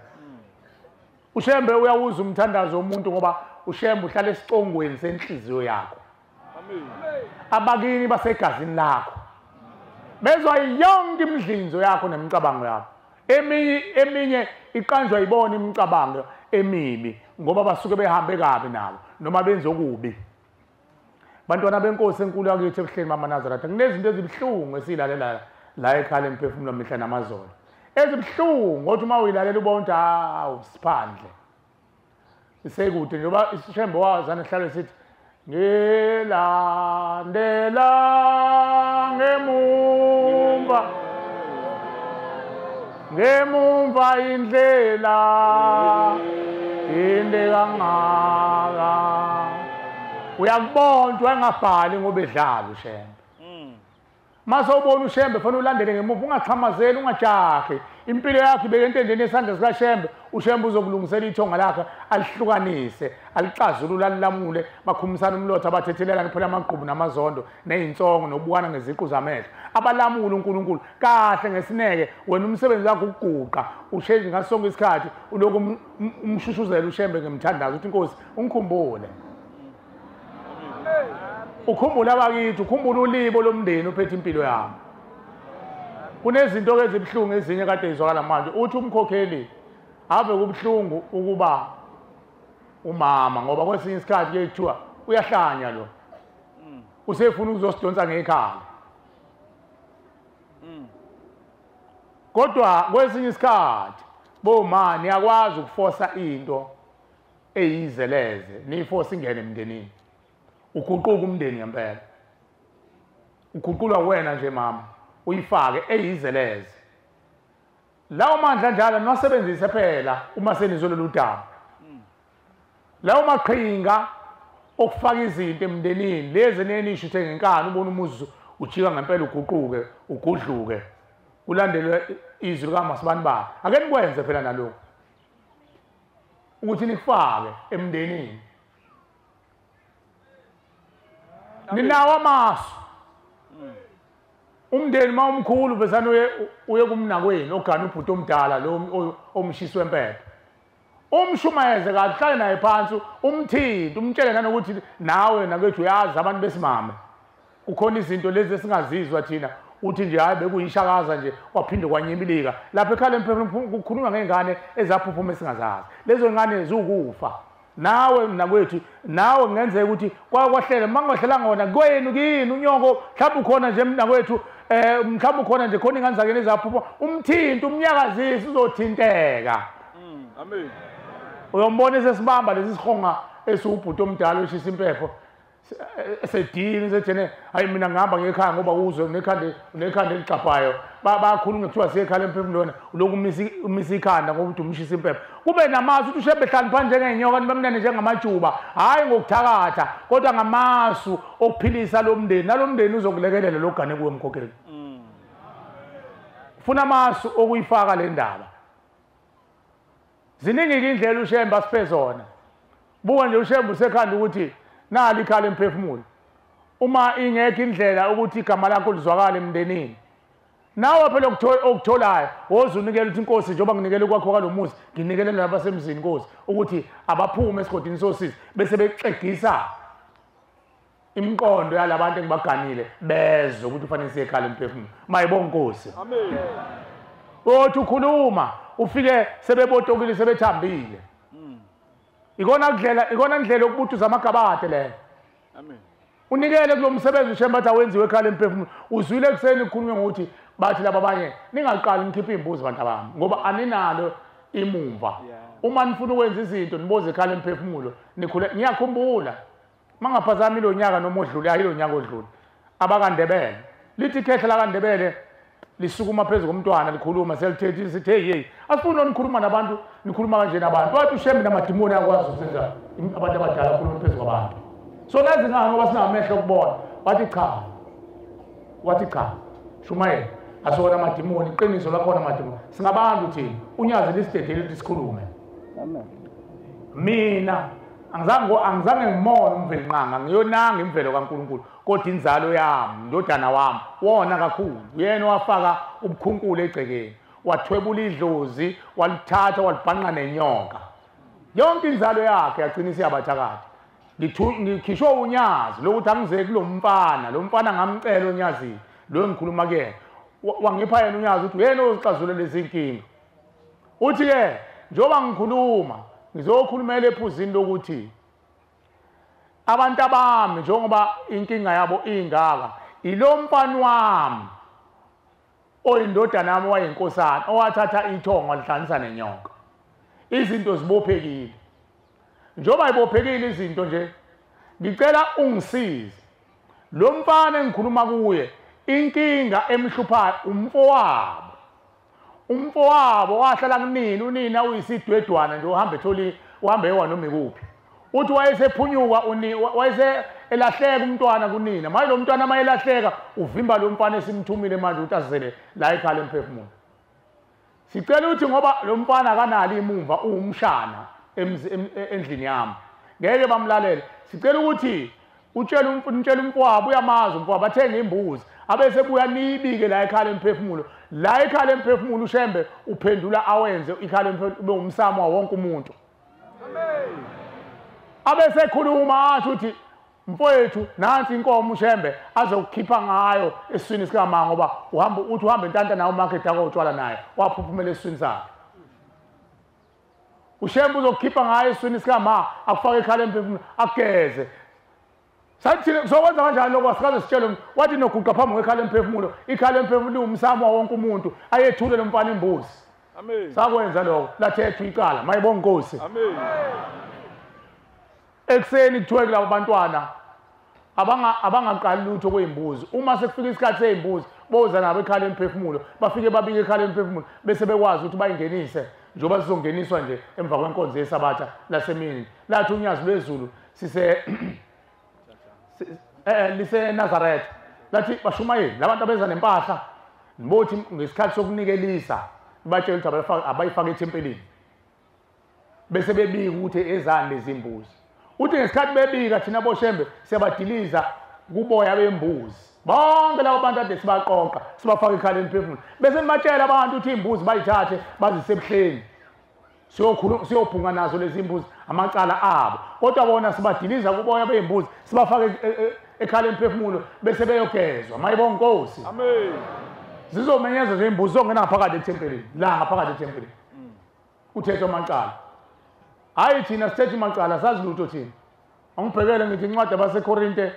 uShembe uyawuza umthandazo womuntu ngoba uShembe uhlala esicongweni senhliziyo yakho amen abakini basegazini lakho bezwa yonke imidlinzo yakho nemicabango yakho eminye iqanjwa ibona imicabango emibi ngoba basuke behambe kabi nabo noma benze okubi bantwana benkosi enkulu yakithi ebuhleni mama Nazareth kunezinto ezibhlungu esilalela la ekhala emphefumulo mihla namazolo ezibhlungu othi uma uyilalela ubona hawu siphandle isekude njengoba iShembe wazana ehlale sithi ngilandela ngemumva ngemumva indlela inde kangaka uyakubona engabhali ngoba edlala uShembe mase ubona uShembe fanele ulandele ngemumva ungaqhamazeli ungajahi impilo yakhe ibeke entendeni yesandla sikaShembe uShembe uzokulungisela ithonga lakhe alihlukanise alicazulula alilamule bakhumisana umlotha abathethelela ngephela amaqhubu namazondo nezinsongo nobukana ngeziqu zamehlo abalamula uNkulunkulu kahle ngesineke wena umsebenzi wakho ukuguqa ushenje ngasonke isikhathi uloku umshushuzela uShembe ngemthandazo uthi Nkosi ungikhumbule ukhumbula abakithi ukhumbula ulibo lomndeni uphethe impilo yami kunezinto ezibhlungu ezinye kade izwakala manje uthi umkhokheli ave kubhlungu ukuba umama ngoba kwesinye isikhathi kuyethiwa uyahlanya lo usefuna ukuzosidonsa ngekhaya kodwa kwesinye isikhathi bomani yakwazi ukufosa into eyizeleze niforce ingene emndenini uguquka umndeni ngempela uguqulwa wena nje mama uyifake eyizeleze lawo mandla njalo niwasebenzise phela uma senizololu udaba lawo maqhinga okufaka izinto emndenini lezi nenisho uthe ngenkani ubona umuzi ujika ngempela uguquke ugudluke ulandelwe izwi likaMasibani ba ake nikwenze phela nalokho ukuthi nikufake emndenini ninawo amasu umndeni mawumkhulu besana uye kumnakwenu ogana ubhuti omdala lo omshiswe empepha umshumayeze kahle hlale naye phansi umthinti umtshele nanokuthi nawe nakwethu uyazi abantu besimame kukhona izinto lezi esingazizwa thina uthi nje hayi bekuyishakaza nje kwaphinde kwanyibilika lapha ekhala emphefumulo kukhulunywa ngengane ezaphuphuma esingazazi lezo ngane zukufa nawe nakwethu nawe ngenzeka ukuthi kwahlele mangahlela ngona kwenu kini unyoko mhlawumbe ukhona nje nakwethu mhlawumbe ukhona nje khona ingane zakhe ezaphupha umthinti umnyakazisi uzothinteka amen uyombona sesibamba lesi sihonga esubhuti omdala oshisa impepho sedini sethene hayi mina ngihamba ngekhaya ngoba uzwe nekhanda eligxaphayo bakhuluma kuthiwa siyekhaya emphefumulweni lokhu umisa ikhanda ngoba uthi umshisa impepho kube namasu uthi ushebe hlani phansi njengenyoka nibamnene njengamajuba hayi ngokuthakatha kodwa ngamasu okuphilisa lo mndeni nalo mndeni uzokulekelela logane kuwe mkhokheli ufuna amasu okuyifaka le ndaba ziningi indlela ushembe asiphe zona buka nje ushembe usekhanda ukuthi nali ikhala emphefumulo uma ingekho indlela ukuthi igama lakho lizwakale emndenini nawe phela okutholayo wozunikela ukuthi inkosi njengoba nginikele kwakho kwalomuzi nginikele nabasemzini inkosi ukuthi abaphume esigodini sosizi bese bexegisa imiqondo yalabantu engibaganile bezwe ukuthi kufanele siyekhala emphefumulo mayibonke inkosi amen othi ukhuluma ufike sebebotokile sebethambile ikona ndlela yokubutuza amagabade le amen unikele kulo msebenzi ushemba athi awenziwe ekhaya emphefumulo uzwile kuseni kukhulunywa ngokuthi bathi laba abanye ningaqali nikhiphe imbuzi bantu abami ngoba aninalo imumva uma nifuna ukwenza izinto niboze ekhaya emphefumulo nikhule ngiyakhumbula mangaphazami lo nyaka noma odlule ayilo nyaka odlule abakandebele lithi ikhehla lakandebele lisukuma phezulu komntwana likhuluma selithethe sithi hey asifuni nikhuluma nabantu nikhuluma kanje nabantu bathi ushembe namadimoni akwazi ukwenza abantu abadala khuluma phezulu kwabantu so nazi ngani ngoba sinamehlo okubona wathi cha shumayela asona amadimoni iqiniso lakhona amadimoni singabantu thina unyazi lisidedele lithi sikhulume amen mina angizange ngimona umveli nqanga ngiyonanga imvelo kaNkulunkulu kodwa inzalo yami ndodana wami wona kakhulu uyena wafaka ubukhunkulu egcekeni wathwebula idlozi walithatha walibhanqa nenyoka yonke inzalo yakhe yagcina yabathakade ngikhishwe unyazi lokuthi angizeki lo mfana ngamcela unyazini lo ngikhuluma kuyena wangipha yena unyazi ukuthi uyena ozixazulula lezi inkinga uthi ke njengoba ngikhuluma ngizokhulumela ephuzini lokuthi abantu abami njengoba inkinga yabo ingaka ilo mfana wami oyindodana nami wayenkosana owathatha ithonga walihlanisa nenyoka izinto zibophekile njengoba ibophekile izinto nje ngicela ungisize lo mfana engikhuluma kuye inkinga emhluphayo umfowabo wahlala kunini unina uyisidwedwana nje uhamba etholi uhambe ewa noma ikuphi uthi wayesephunyuka wayese elahleka umntwana kunina manje lo mntwana mayelahleka uvimba lo mfana esimthumile manje ukuthi asizele la ekhaya emphefumulo sicela ukuthi ngoba lo mfana akanali imumva uumshana endlini yami ngeke bamlalele sicela ukuthi utshela umfowabo uyamazi umfowabo athenge imbuzi abese buya nibike la ekhaya emphefumulo la ekhaya emphefumulo ushembe uphendula awenze ekhaya emphefumulo ube umsamo wonke umuntu amen abese ekhuluma athi uthi mfowethu nansi inkomo ushembe azokukhipha ngayo esiswini sikamama ngoba uhambe intanta nawo market akotshwala naye waphuphumela esiswini sakhe ushembe uzokukhipha ngayo esiswini sikamama akufake ekhaya emphefumulo ageze sathi sokwenza kanjani lokho asikaze sitshele wathi noguqa phambi kwekhaya emphefumulo ikhaya emphefumulo umsamo wonke umuntu ayethule lo mfana imbuzi amen sakwenza lokho lathethwa iqala mayibonke inkosi amen ekseni kuthiwe kulabo bantwana abangaqali lutho kwezimbuzi uma sekufika isikhathi sezimbuzi boza nabo ekhaya emphefumulo bafike babike ekhaya emphefumulo bese bekwazi ukuthi bayingenise njengoba sizongeniswa nje emva kwenkonzo yesabatha lasemini lathi unyazi lwezulu sise lise Nazareth lathi bashumayeli labantu abeza nempahla nibothi ngesikhathi sokunikelisa batshela ukuthi abayifaka ethempelini bese bebika ukuthi ezani lezi imbuzi uthi ngesikhathi bebika thina boshembe siyabadiliza kuboya bembuzi bonke labo bantu ade sibaqoqa sibafaka ekhaya emphefumulo bese nibatshela abantu ukuthi imbuzi bayithathe bazise ebuhleni siyophunga nazo lezi imbuzi amacala abo kodwa bona sibadiliza kuboya bembuzi sibafaka ekhaya emphefumulo bese beyogezwa mayibonke inkosi amen zizomenyeza nje imbuzi zongena ngaphakathi ethempelini la ngaphakathi ethempelini uthethwa amacala hayi thina sithethe amacala sazi lutho thina angibhekele ngithi incwadi yabaseKorinte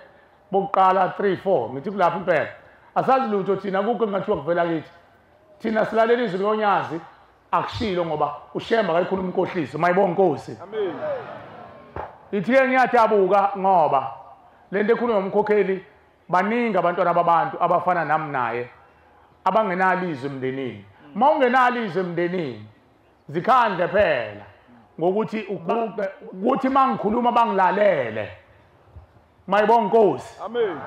bokuqala 3:4 ngithi kulapha impela asazi lutho thina kukho engathiwa kuvela kithi thina silalela izwi lonyazi akushilo ngoba ushemba akayikhuluma inkohliso mayibonke inkosi amen ithi ke ngiyadabuka ngoba lento ekhulunywa ngomkhokheli baningi abantwana babantu abafana nami naye abangenalizwe emndenini. Uma ungenalizwe emndenini zikhandle phela ngokuthi uguqe ukuthi mangikhuluma bangilalele. Mayibonga Nkosi. Amen.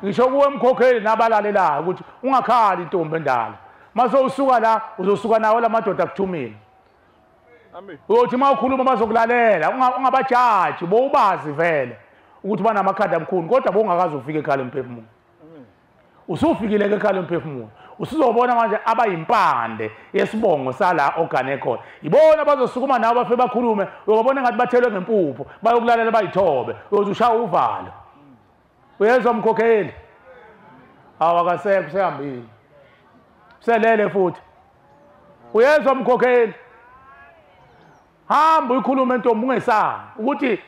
Ngisho kuwe emkhokheli nabalalelayo ukuthi ungakhali intombi endala. Mase usuka la uzosuka nawo lamadoda akuthumile. Amen. Uyothi uma ukhuluma bazokulalela ungabajaji bowubazi vele ukuthi banamakhanda amkhulu kodwa bongakazi ufike ekhaya emphefumulo. Usufikile ekhaya emphefumulo. Usuzobona manje abayimpande yesibongo sala ogane khona. Ibona bazosukuma nawe bafe bakhulume uyobona ngathi bathelwe ngempupho bayokulalela bayithobe uyoze ushaya uvalo. Uyezwa umkhokheli? Awakasekho sehambile. Selele futhi. Uyezwa umkhokheli? Hamba uyikhuluma entombi ungesazi ukuthi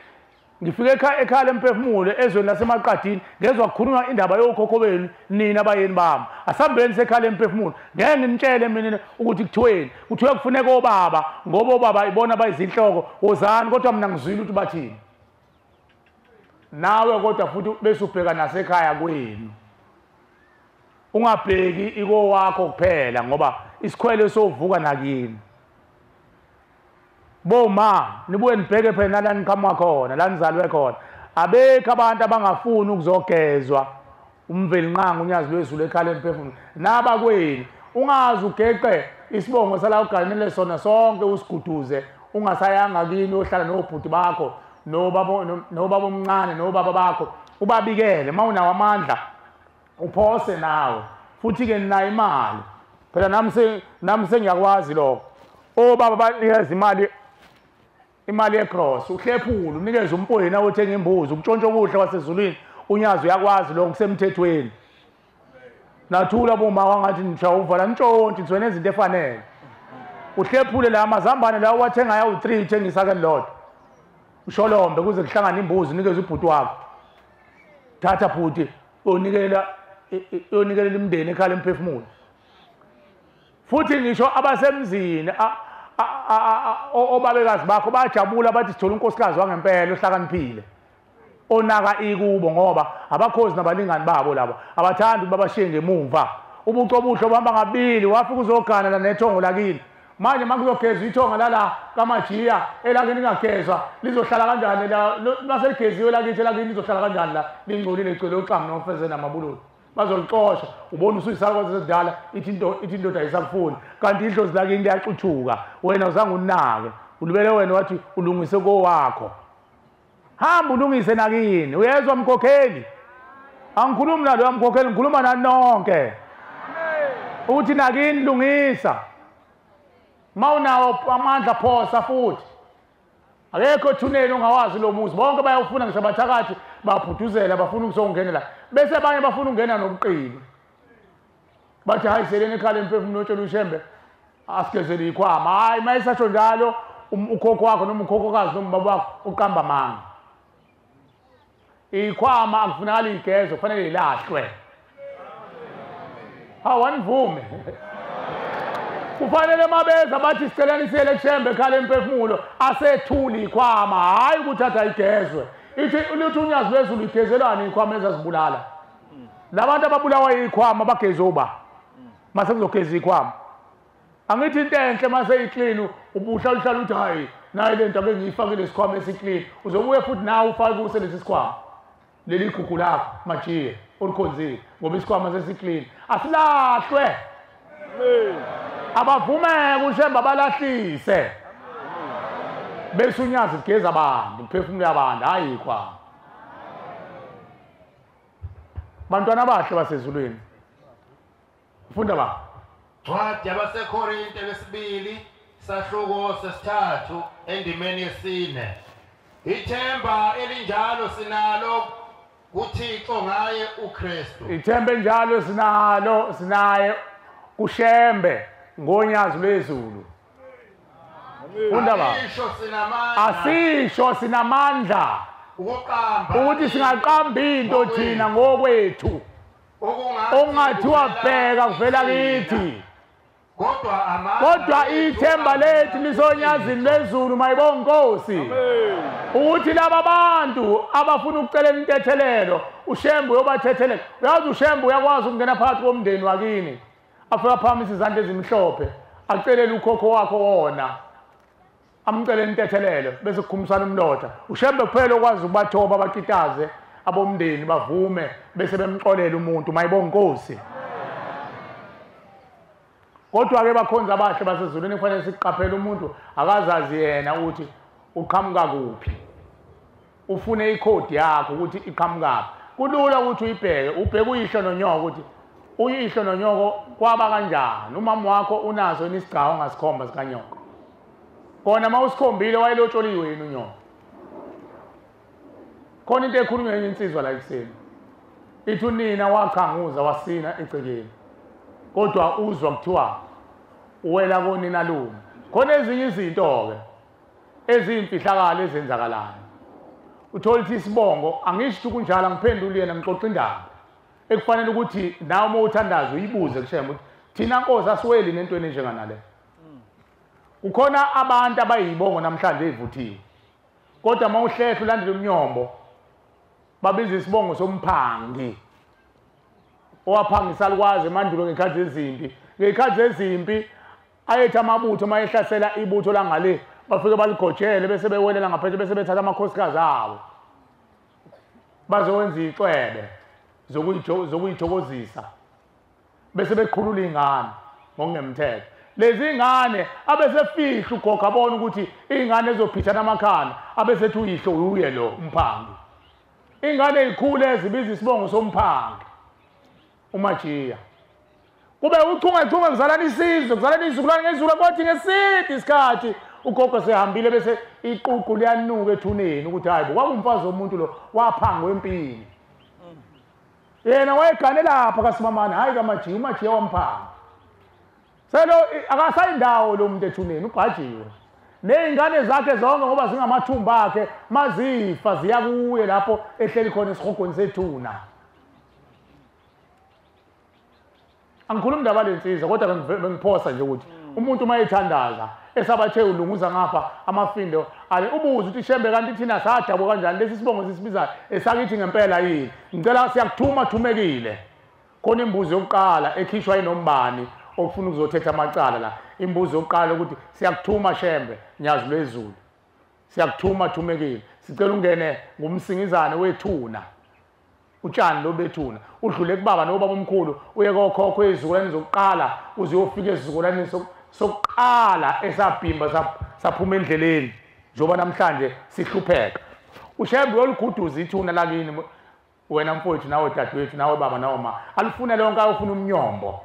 ngifike ekhaya emphefumulo ezweni lasemaqadini ngezwe kukhulunywa indaba yokhokho benu nina abayeni bami asambeni sekhaya emphefumulo ngeke nginitshele mina ukuthi kuthiwe kufuneka obaba ngoba obaba ibona bayizinhloko wozani kodwa mina ngizwile ukuthi bathini nawe kodwa futhi bese ubheka nasekhaya kwenu ungabheki iko wakho kuphela ngoba isikhwele sovuka nakini. Boma nibuye nibheke phela la niqhamuka khona la nizalwe khona abekho abantu abangafuni ukuzogezwa umveli nqanga unyazi lwezulu ekhaya emphefumulo naba kweni ungazi ugeqe isibongo sala uganele sona sonke usiguduze ungasayanga kini ohlala nobhuti bakho nobaba omncane nobaba bakho ubabikele mawunawo amandla uphose nawe futhi ke ninayo imali phela nami sengiyakwazi lokho obaba banikeza imali yecross uhlephula unikeze umpweni awothenga imbuzi ukutshontsha okuhle wasezulwini unyazi uyakwazi lokho kusemthethweni nathula boma wangathi nishawuvala ntshontshe nizwe nezinto efanele uhlephule la mazambane la wathenga yawu 3 uthengisa ke lodwa usholombe kuze kuhlangana imbuzi unikeze ubhuti wakho thatha bhuti onikela imndeni ekhaya emphefumulo futhi ngisho abasemzini obabekazi bakho bajabula bathi sithola unkosikazi wangempela ohlakaniphile onaka ikubo ngoba abakhozi nabalingani babo labo abathandi babashiye ngemuva ubuco obuhle obamba ngabili wafika uzogana la nethongo lakini manje makuzogezwa ithonga lala kamajiya elakini lingagezwa lizohlala kanjani la maseligeziwe lakithi lakini lizohlala kanjani la lingcolile igcwele uqhamu nomfeze namabululu bazolixosha ubona usuyisakwazi ezidala ithi indoda ayisakufuni kanti idlozi lakini liyaxuthuka wena uzange unake ulibele wena wathi ulungise kowakho hamba ulungise nakini uyezwa mkhokheli angikhulumi nalo wamkhokheli ngikhuluma nani nonke uthi nakini lungisa mawunawo amandla phosa futhi akekho thuneni ongawazi lo muzi bonke bayawufuna ngisho abathakathi baphuduzela bafuna ukuzongena la bese abanye bafuna ukungena nobuqili bathi hayi seleni ekhaya emphefumulo utshela ushembe asigezele ikhwama hayi mayisasho njalo ukhokho wakho noma ukhokhokazi noma baba wakho uqamba manga ikhwama akufunakala igezwe kufanele ilahlwe awanivume kufanele mabeza bathi sicelani siyele kushembe ekhaya emphefumulo asethuli ikhwama hayi ukuthatha igezwe ithi ulithi unyazi lwezulu igezelani ikhwama ezazibulala labantu ababulawa ikhwama bageze uba mase kuzogeza ikhwama angithi into enhle mase iclean ubuhlala uthi hayi nayi lento ake ngiyifakile isikhwama esiclean uzobuye futhi nawe ufake kuse lesi sikhwama leli gugu lakho majiye olukhonzile ngoba isikhwama sesiclean asilahlwe abavumeke ushemba abalahlise bese unyazi kugeza abantu umphefumulo yabantu hayi ikhwama bantwana bahle basezulwini funda ba Ncwadi yabaseKorinte lesibili sahluko sesithathu endimeni yesine ithemba elinjalo sinalo kuThixo ngaye uKristu ithemba enjalo sinaye kushembe ngonyazi lwezulu funda ba asisho sinamandla ukuthi singaqamba into thina ngokwethu okungathiwa bheka kuvela kithi kodwa ithemba lethu lisonyazini lezulu mayibonge Nkosi ukuthi laba bantu abafuna ukucelela intethelelo uShembe uyobathethelela. Uyazi uShembe uyakwazi ukungena phakathi komndeni wakini afika phamisa izandla ezimhlophe acelele ukhokho wakho wona amcele intethelelo bese kukhumisana umlotha. uShembe kuphela okwazi ukubathoba abakitaze abomndeni bavume bese bemxolela umuntu mayibonge Nkosi. Kodwa ke bakhonza abahle basezulwini kufanele siqaphele umuntu akazazi yena ukuthi uqhamuka kuphi. Ufune ikhodi yakho ukuthi iqhamuka. Kulula ukuthi uyibheke, ubheke uyihlo nonyoko ukuthi uyihlo nonyoko kwaba kanjani. Umama wakho unazo isigcawu ngasikhomba sikanyoko. Kona mawusikhombile wayelotsholiwe yini unyoko. Khona into ekhulunywa yenye insizwa la ekseni. Ithi unina waqhanguza wasina egcekeni. Kodwa uzwa kuthiwa uwela konina lume. Khona ezinye izinto ke ezimfihlakala ezenzakalayo. Uthola ukuthi isibongo angisho kunjalo ngiphendule yena ngixoxa indaba. Ekufanele ukuthi nawe uma uthandaza uyibuze kuShembe ukuthi thina Nkosi asiweli nentweni enjengana le. Kukhona abantu abayibongo namhlanje evuthiwe. Kodwa mawuhlehla ulandele umnyombo babiza isibongo somphangi. Owaphangisa likwazi emandulo ngekhathi zezimpi. Ngekhathi zezimpi ayethi amabutho mayehlasela ibutho langale bafike baligojele bese bewelela ngaphethe bese bethatha amakhosikazi abo. Bazowenza icwebe zokuyithokozisa. Bese beqhulula ingane ngokungemthetho. Lezi ingane abesefihla ugogo abona ukuthi ingane ezophithana amakhanda abesethi uyihlo uye lo umphangi. Ingane ezikhulu ezibiza isibongo somphangi. uMajiya kube uchungechunge kuzalana isizwe kuzalana izizukulwane ngezulu kodwa ngesidi isikhathi ugogo sehambile bese iququ liyanuka ethuneni ukuthi hayi kwakumfazi womuntu lo waphangwa empini yena wayegane lapha kaSimamane hayi kaMajiya uMajiya wamphanga selo akasayindawo lo muntu ethuneni ubhajiwe nezingane zakhe zonke ngoba zingamathumba akhe mazifa ziya kuye lapho ehleli khona esihogweni sethuna. Angikhulumi indaba lensizwa kodwa bengiphosa nje ukuthi umuntu mayethandaza esabathe ulunguza ngapha amafindo ale ubuza ukuthi Shembe kanti thina sajabo kanjani lesi sibongo sisibizayo esakithi ngempela yini ngicela siyakuthuma thumekile khona imbuzo yokuqala ekhishwa inombani ofuna ukuzothetha amacala la. Imbuzo yokuqala ukuthi siyakuthuma Shembe nyazi lwezulu siyakuthuma thumekile sicela ungene ngumsingizane wethuna utshani lo bethuna udlule kubaba nobaba omkhulu uye kokhokho ezizukulwane zokuqala uze uyofika esizukulwane sokuqala esabhimba saphuma endleleni njoba namhlanje sihlupheka. uShembe uyoliguduza ithuna lakini wena mfowethu nawe dadewethu nawe baba nawe ma alifune lonke ayofuna umnyombo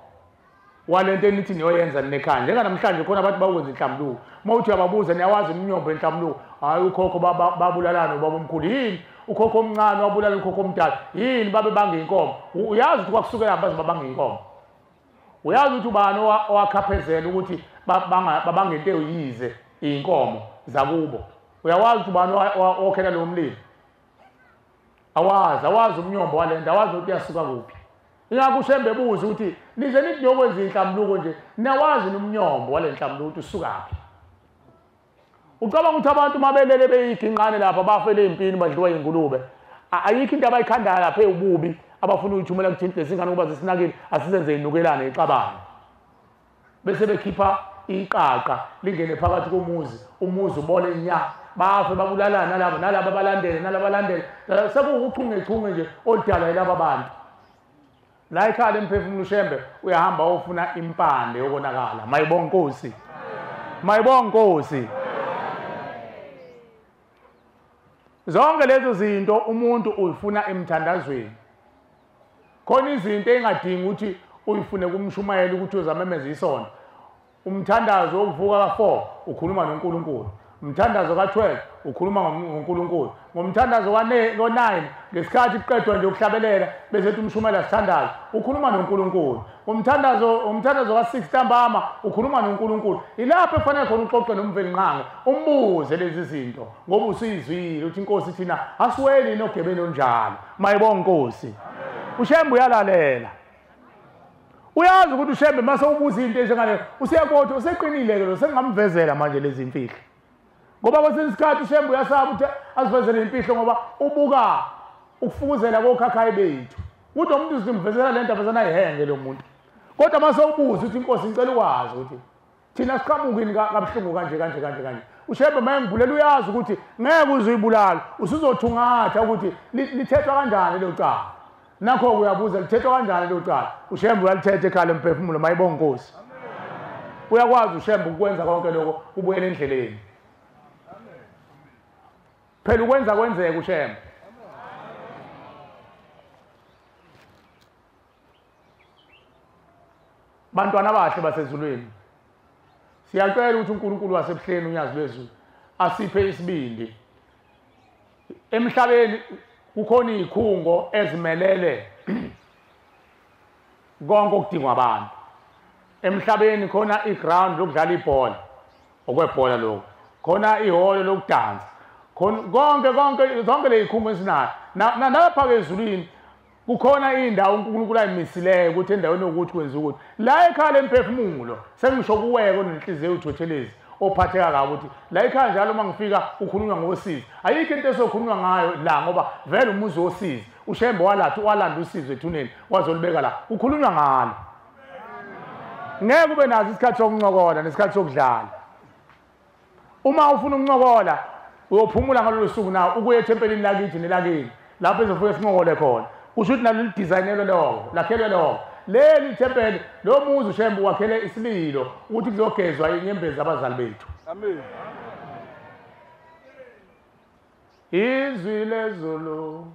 walento enithi niyoyenza nekhaya njenganamhlanje khona abantu bakwenza inhlambuluko mawuthi uyababuza niyawazi umnyombo enhlambuluko hayi ukhokho babulalana ubaba omkhulu yini ukhokho omncane wabulala ukhokho omdala yini babe bange inkomo. Uyazi ukuthi kwakusukela baze babange inkomo. Uyazi ukuthi ubani owakhaphezela ukuthi babange into eyize inkomo zakubo. Uyawazi ukuthi ubani okhela lo mlilo. Awazi umnyombo walenda awazi ukuthi yasuka kuphi. Ingakho uShembe ebuza ukuthi nize nithi niyokwenza inhlambuluko nje niyawazi nomnyombo wale nhlambuluko ukuthi usukaphi. Ucabanga ukuthi abantu mabelele beyiginqane lapha bafele empini badliwa ingulube ayikho into abayikhandayo lapha ububi abafuna ukuthumela kuthinte singane kuba zisinakile asisenze inukelane ixabana bese bekhipha iqaqa lingene phakathi komuzi umuzi ubole inya bafe babulalana nalabo balandele sekuuchungechunge nje odala yilabo abantu la ekhaya emphefumulo uShembe uyahamba ofuna impande yokonakala. Mayibonge Nkosi, mayibonge Nkosi. Zonke lezo zinto umuntu uyifuna emthandazweni. Khona izinto engadingi ukuthi uyifune kumshumayela ukuthi uzamemeza isonto. Umthandazo wokuvuka ka4 ukhuluma noNkulunkulu. Umthandazo ka12 ukhuluma ngoNkulunkulu. Ngomthandazo ka9 ngesikhathi kuqedwa nje ukuhlabelela bese ethi umshumayela sithandazo ukhuluma noNkulunkulu. Umthandazo ka6 ntambama ukhuluma noNkulunkulu. Ilapho efanele khona uxoxe nomveli nqango umbuze lezi zinto ngoba usizwile ukuthi inkosi thina asiweli nogebeni onjalo. Mayibonge Nkosi. uShembe uyalalela. uyazi ukuthi uShembe mase ubuza into enjengale usiyabona useqinile ke lo sengamvezela manje lezi imfihlo ngoba kwesinye isikhathi uShembe uyasaba ukuthi asivezele imfihlo ngoba ubuka ukufukuzela kokhakhayi bethu ukuthi umuntu usimvezela lento abazana ayihenge lo muntu kodwa mase ubuza ukuthi inkosi ngicela ukwazi ukuthi thina siqhamukini kabuhlungu kanje uShembe mayengivulela uyazi ukuthi ngeke uzuyibulala usuzothungatha ukuthi lithethwa kanjani lo cala nakho uyabuza lithethwa kanjani lo cala uShembe uyalithetha ekhaya emphefumulo mayibonga inkosi uyakwazi uShembe ukwenza konke lokho ubuyele endleleni phela ukwenza kwenzeka uShembe bantwana bahle basezulwini siyacela ukuthi uNkulunkulu wasebuhleni unyazi lwezulu asiphe isibindi emhlabeni kukhona izikhungo ezimelele konke okudingwa abantu emhlabeni khona iground lokudlala ibhola okwebhola lokho khona ihholo lokudansa konke zonke le zikhungo esinayo nalapha ezulwini kukhona indawo uNkulunkulu ayimisileyo ukuthi endaweni ukuthi kwenza ukuthi la ekhaya emphefumulo sengisho kuweke onenhliziyo uthothelezi ophatheka kabi ukuthi la ekhaya njalo mangifika ukhulunywa ngosizi ayikho into esokhulunywa ngayo la ngoba vele umuzi wosizi uShembe walanda usizo ethuneni wazolibeka la ukhulunywa ngalo ngeke ube nazo isikhathi sokuncokola nesikhathi sokudlala uma ufuna ukuncokola uyophumula ngalolu suku nawo ukuya ethempelini lakithi nelakini lapho ezofika sincokole khona kusho ukuthi nalo lidesignelwe lokho lakhelwe lokho leli thempeli lo muzi uShembe wakhele isililo ukuthi kuzogezwa inyembezi abazali bethu amen izwi lezulu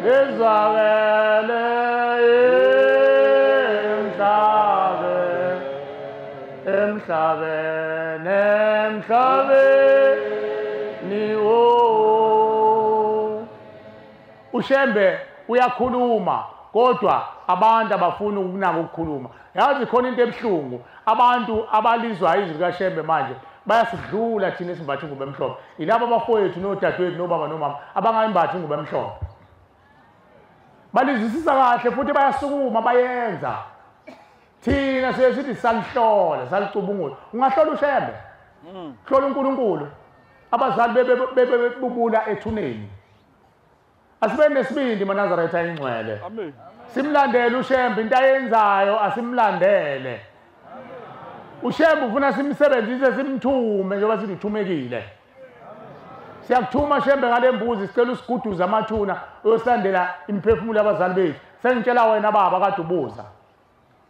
lizwakele emhlabeni uShembe uyakhuluma kodwa abantu abafuna ukunaka ukukhuluma yazi khona into ebuhlungu abantu abalizwa izwi likaShembe manje bayasidlula thina esimbatha ingubo emhlophe ilabo abafowethu nodadewethu nobaba nomama abangayimbathi ingubo emhlophe balizwisisa kahle futhi bayasukuma bayenza thina sithi salihlola salicubungula ungahlola uShembe hlola uNkulunkulu abazali bebubula ethuneni asibe nesibindi maNazaretha ingcwele amen simlandele uShembe into ayenzayo asimlandele uShembe ufuna simsebenzise simthume njengoba sithi uthumekile siyakuthuma Shembe ngale mbuzi sicela usiguduza amathuna uyosandela imphefumulo abazali bethu sengitshela wena baba kade ubuza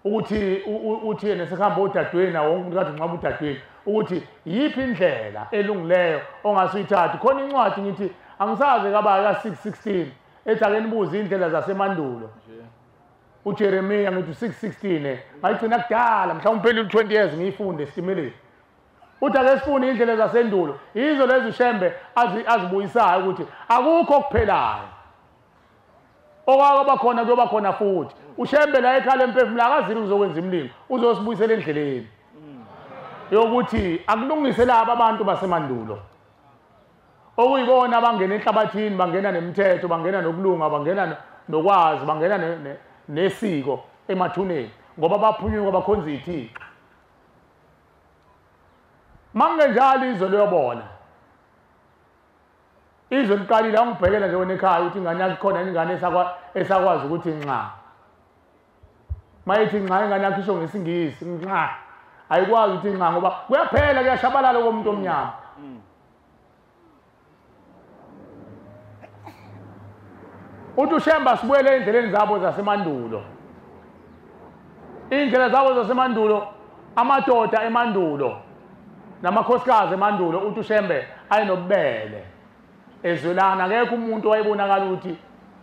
ukuthi yena sekuhamba udadweni wonke umuntu kade unqaba udadweni ukuthi yiphi indlela elungileyo ongasuyithatha khona incwadi ngithi angisazi kababa ka 6:16 ethi ake nibuze indlela zasemandulo uJeremiya ngithi 6:16 ngayigcina kudala mhlawumbe phela 20 years ngiyifunde sitimeleni uthi ake sifune indlela zasendulo yizo lezi uShembe azibuyisayo ukuthi akukho okuphelayo okwaba khona kuyoba khona futhi uShembe la ekhaya emphefumulo akazili uzokwenza imlilo uzosibuyisela endleleni yokuthi akulungise laba abantu basemandulo okuyibona abangena enhlabathini bangena nemithetho bangena nokulunga bangena nokwazi bangena nesiko emathuneni ngoba baphunyuka bakhonza iThixo mangenjalo izwe liyobona izwe liqalile angibhekela nje wena ekhaya ukuthi ingane yakho khona ingane esakwazi ukuthi nxa mayithi nxa ingane yakho isho ngesingisi nxa ayikwazi ukuthi nxa ngoba kuyaphela kuyashabalala komuntu omnyama uthi uShembe sibuyele endleleni zabo zasemandulo indlela zabo zasemandulo amadoda emandulo namakhosikazi emandulo uthi uShembe ayinobubele ezwelana akekho umuntu wayebonakala ukuthi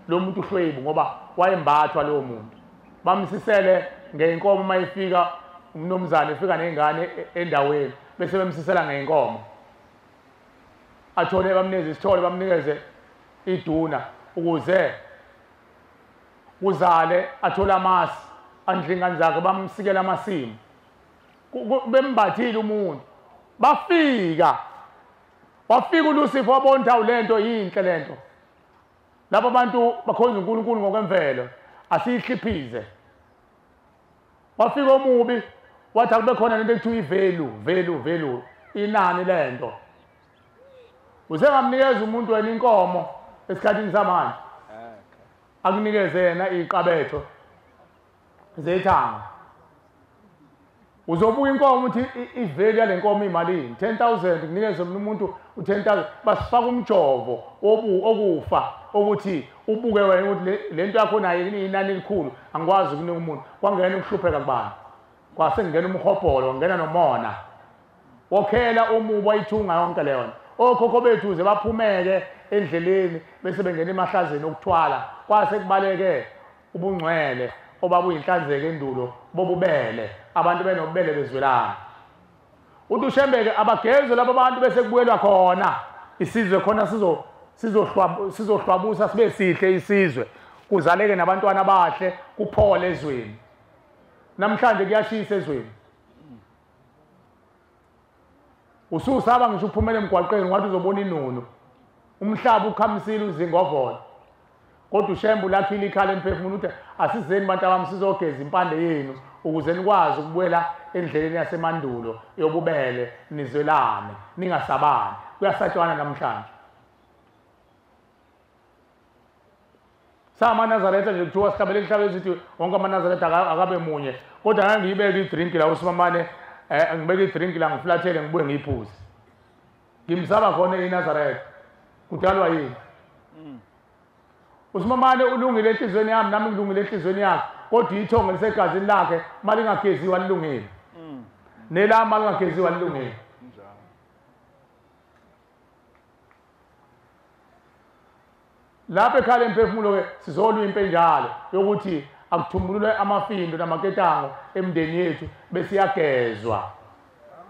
lo muntu uhlwebu ngoba wayembathwa lowo muntu bamsisele ngeenkomo mayifika umnomzane efika nengane endaweni bese bemsisela ngeenkomo athole bamnikeze isithole bamnikeze iduna ukuze uzale athole amasi andlingani zakhe bamsikela amasimu bembathile umuntu bafika wafika uLucifer wabona ukuthi lento yinhle lento labo bantu bakhonza uNkulunkulu ngokwemvelo asiyihliphize wafika omubi wathi akube khona lento ekuthiwa value inani lento usengamnikeza umuntu wena inkomo esikhathini samanje akunikeze yena iqabetho zethanga uzobuka inkomo uthi ivalue yale nkomo imalini 10,000 kunikeze umuntu u10,000 basifaka umjovo okufa ukuthi ubuke wena ukuthi lento yakho nayo inani elikhulu angikwazi ukunika umuntu kwangena ukuhlupheka kubani kwase ngena umhobholo ngena nomona wokhela umubo ayithunga yonke leyo okhokho bethu uze baphumeke endleleni bese bengena emahlazeni okuthwala kwase kubaleke ubungcwele obabuyinhlanzeko endulo bobubele abantu benobubele bezwelana uthi uShembeke abagezwe labo bantu bese kubuyelwa khona isizwe khona sizohlwabusa sibe sihle isizwe kuzaleke nabantwana abahle kuphole ezweni namhlanje kuyashisa ezweni ususaba ngisho uphumele emgwaqeni ngathi uzobona inunu umhlaba ukhamisile uzingovolo kodwa uShembe lakhile ikhala emphefumulweni uthi asizeni bantu abami sizogeza impande yenu ukuze nikwazi ukubuyela endleleni yasemandulo yobubele nizwelane ningasabani kuyasatshwana namhlanje SamaNazaretha nje kuthiwa sihlabele ihlabele sithi wonke amaNazaretha akabe munye kodwa ngeke ngiyibeke idrink la uSimamane ngibeke idrink la ngiflathele ngibuye ngiyiphuze ngimsaba khona eNazaretha kudalwa yini uSimamane ulungile enhlizweni yami nami ngilungile enhlizweni yakhe kodwa ithonga lisegazini lakhe mali ingageziwa lilungile nelama mali ingageziwa lilungile lapha ekhaya emphefumulo ke sizolwa impe njalo yokuthi akuthumbulule amafindo namaketango emndeni yethu bese yagezwa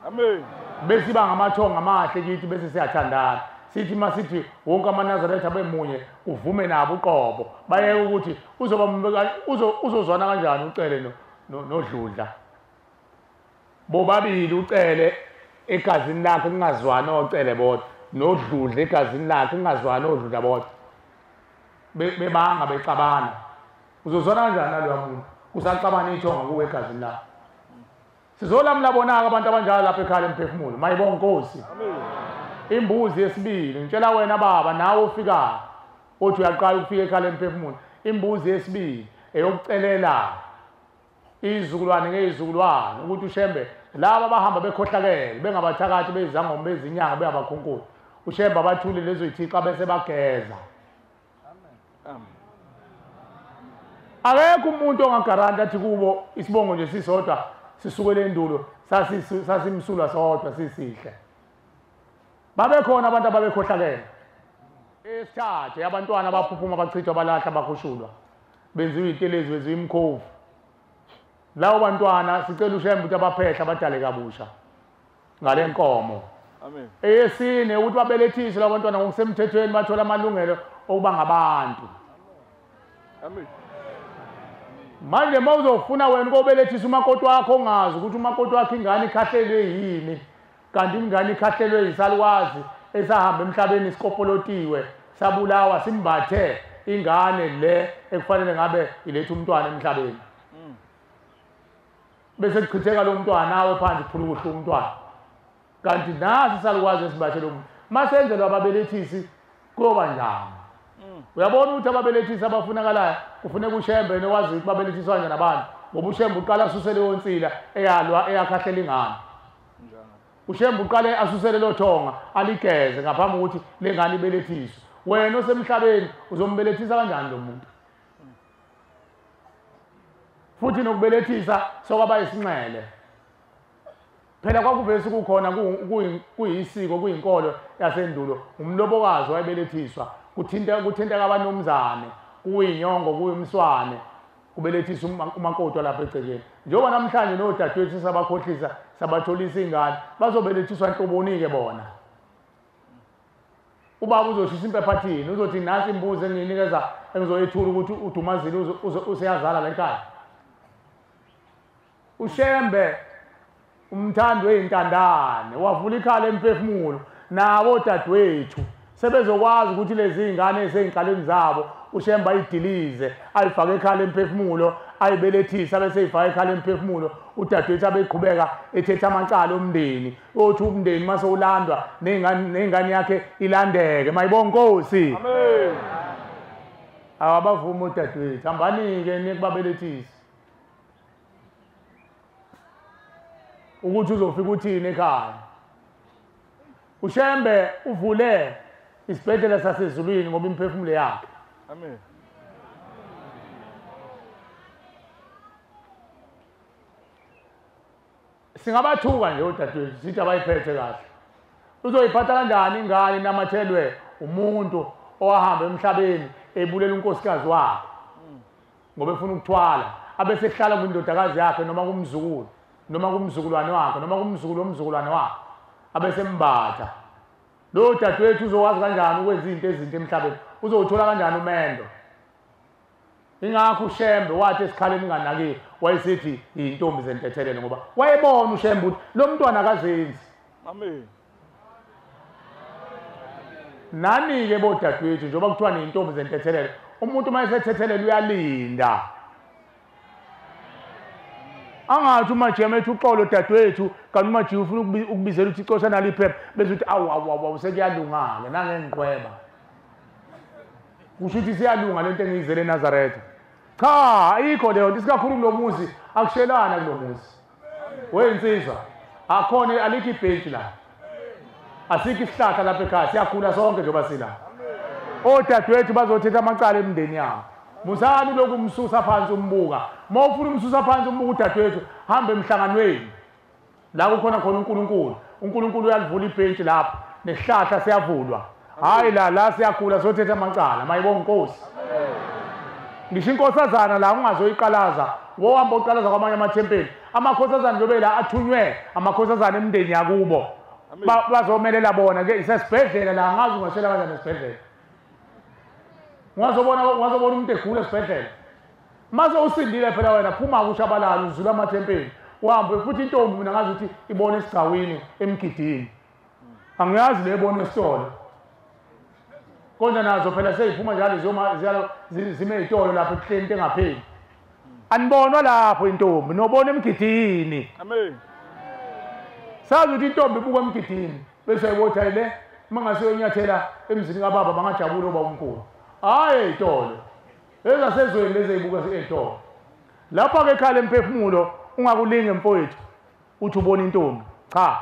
amen bese iba ngamathonga amahle kithi bese siyathandana sithi masithi wonke amaNazaretha bemunye uvume nabo uqobo baye ukuthi uzozwana kanjani ucele noDludla bobabili ucele egazini lakhe kungazwani ocele bodwa noDludla egazini lakhe kungazwani oDludla bodwa bebanga bexabana uzozwana kanjani naloya muntu kusaxabana ithonga kuwe egazini lakhe sizolamla bonaka abantu abanjalo lapha ekhaya emphefumulo mayibonga Nkosi amen imbuzi yesibili ngitshela wena baba nawe ufika othi uyaqala ukufika ekhaya emphefumulo imbuzi yesibili eyokucelela izizukulwane ngezizukulwane ukuthi uShembe laba bahamba bekhohlakele bengabathakathi bezangoma bezinyanga bengabakhunkulu uShembe abathule lezo ithixo bese bageza akekho umuntu ongagaranta athi kubo isibongo nje sisodwa sisukele endulo sasimsulwa sodwa sisihle babekhona abantu ababekhohlakele esithathe abantwana abaphuphuma bachithwa balahla bakhushulwa benziwe itelezi benziwe imkhovu lawo bantwana sicela uShembe ukuthi abaphehla abadale kabusha ngale nkomo amen eyesine ukuthi babelethiswe labo bantwana ngokusemthethweni bathola amalungelo okuba ngabantu amen manje mawuzofuna wena ukubelethisa umakoti wakho ongazi ukuthi umakoti wakho ingane ikhahlelwe yini kanti ingane ikhahlelwe yisalukwazi esahamba emhlabeni isikopolotiwe sabulawa simbathe ingane le ekufanele ngabe ilethe umntwana emhlabeni bese kuchitheka lo mntwana nawe phansi kuphula ukuhla umntwana kanti nasi isalukwazi esimbathe lo muntu masenzelwa ababelethisi kuyoba njani uyabona ukuthi ababelethisi abafunakalayo kufuneka uShembe nowazi ukuthi babelethiswa kanjani nabantu ngoba uShembe uqala asuse leyo nsila eyalwa eyakhahlela ingane uShembe uqale asusele lo thonga aligeze ngaphambi ukuthi lengane ibelethiswe wena osemhlabeni uzombelethisa kanjani lo muntu futhi nokubelethisa sokwaba isinxele phela kwakuvese kukhona kuyisiko kuyinkolo yasendulo umlobokazi wayebelethiswa kuthinteka abanomzane kuyinyongo kuyimswane kubelethisa umakoti lapha egcekeni njengoba namhlanje nodadewethu sabakhohlisa sabatholisa ingane bazobelethiswa nhlobonike bona ubaba uzoshisa impephathini uzothi nasi imbuzi engiyinikeza engizoyethula ukuthi uDumazile useyazala la ekhaya uShembe umthandi weyintandane wavula ikhala emphefumulo nabo dadwethu sebezokwazi ukuthi lezi ingane ezey'nkalweni zabo ushemba ayidilize ayifake ekhala emphefumulo ayibelethisa bese eyifake ekhala emphefumulo udadewethu abeqhubeka ethetha amacala omndeni othi umndeni mase ulandwa nengane yakhe ilandeke mayibonge Nkosi amen abavuma udadewethu hambani-ke nikubabelethisa ukuthi uzofika uthini ekhaya ushembe uvule isibhedlela sasezulwini ngoba imphefumulo yakhe amen singabathuka nje odadewethu sithi abayiphethe kahle uzoyiphatha kanjani ingane inamathelwe umuntu owahamba emhlabeni ebulela unkosikazi wakhe ngoba efuna ukuthwala abese ehlala kwindodakazi yakhe noma kumzukulu noma kumzukulwane wakhe noma kumzukulu womzukulwane wakhe abese embatha lo dadewethu uzokwazi kanjani ukwenza izinto emhlabeni uzowuthola kanjani umendo ingakho ushembe wathi esikhaleni nganakile wayesithi iy'ntombi zentethelelo ngoba wayebona ushembe ukuthi lo mntwana akazenzi amen nani-ke bodadewethu njengoba kuthiwa ney'ntombi zentethelelo umuntu uma esethethelelo uyalinda angathi umajema ethi uxolo dadewethu kanti umajima ufuna ukubizela ukuthi icosha nalo iphepha bese uthi awu sekuyalunga-ke nangengiqweba kusho ukuthi siyalunga lento engiyizele eNazaretha cha ayikho leyo nto isikakhulu kulo muzi akushelana kulo muzi wensizwa akhona alikho ibhentshi la asikho isihlahla lapha ekhaya siyakhula sonke njengoba sila odadewethu bazothetha amacala emndeni yabo musani lokhu umsusa phansi umbuka uma ufuna umsusa phansi umbuka udadewethu hambe emhlanganweni la kukhona khona uNkulunkulu uyalivula ibhentshi lapha nesihlahla siyavulwa hayi la siyakhula sothetha amacala mayibonge Nkosi ngisho inkosazana la ungazoyiqalaza wohamba oqalaza kwamanye amathempeli amakhosazana njengoba la athunywe amakhosazana emndeni yakubo bazomelela bona-ke isesibhedlela la ngazi ungashela kanjani esibhedlela ungazobona umuntu egula esibhedlela mase usindile phela wena phuma kushabalala uzula amathempeli uhambe futhi intombi mina ngazi ukuthi ibone esigcawini emgidini angiyazi le ebone esitolo kodwa nazo phela seyiphuma njalo zime ey'tolo lapho ekuhleni into engapheli anibonwa lapho intombi nobona emgidini amen sazi ukuthi intombi ibuka emgidini bese ayibothi le uma ngaseyonyathela emzini kababa bangajabula oba umkhulu hayi ey'tolo ezasezweni lezi ey'buka ey'tolo lapha-ke ekhala emphefumulo ungakulingi mfowethu uthi ubona intombi cha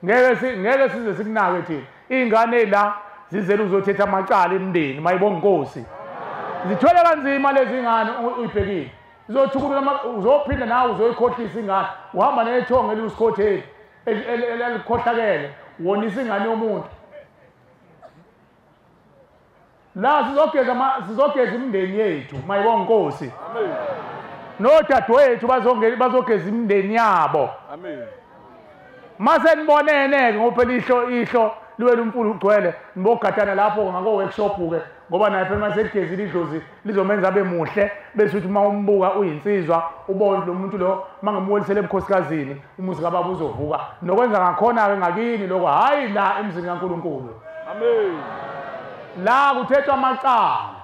ngeke size sikunake thina iy'ngane la zizele uzothetha amacala emndeni mayibonge Nkosi zithwele kanzima lezi ngane uyibhekile uzothukulula uzophinda nawe uzoyikhohlisa ingane uhamba nethonga eliusikhotheli elikhohlakele wonisa ingane yomuntu la sizogeza imindeni yethu mayibonge Nkosi amen nodadewethu bazogeza imindeni yabo amen mase nibonene-ke ngophela ihlo liwela umfula ugcwele nibogatana lapho ngako-workshop-ke ngoba naye phela mase ligezile idlozi lizomenza abe muhle bese uthi uma umbuka uyinsizwa ubone lo muntu lo uma ngimuwelisele ebukhosikazi umuzi kababa uzovuka nokwenza ngakhona-ke ngakini lokho hhayi la emzini kaNkulunkulu amen la kuthethwa amacala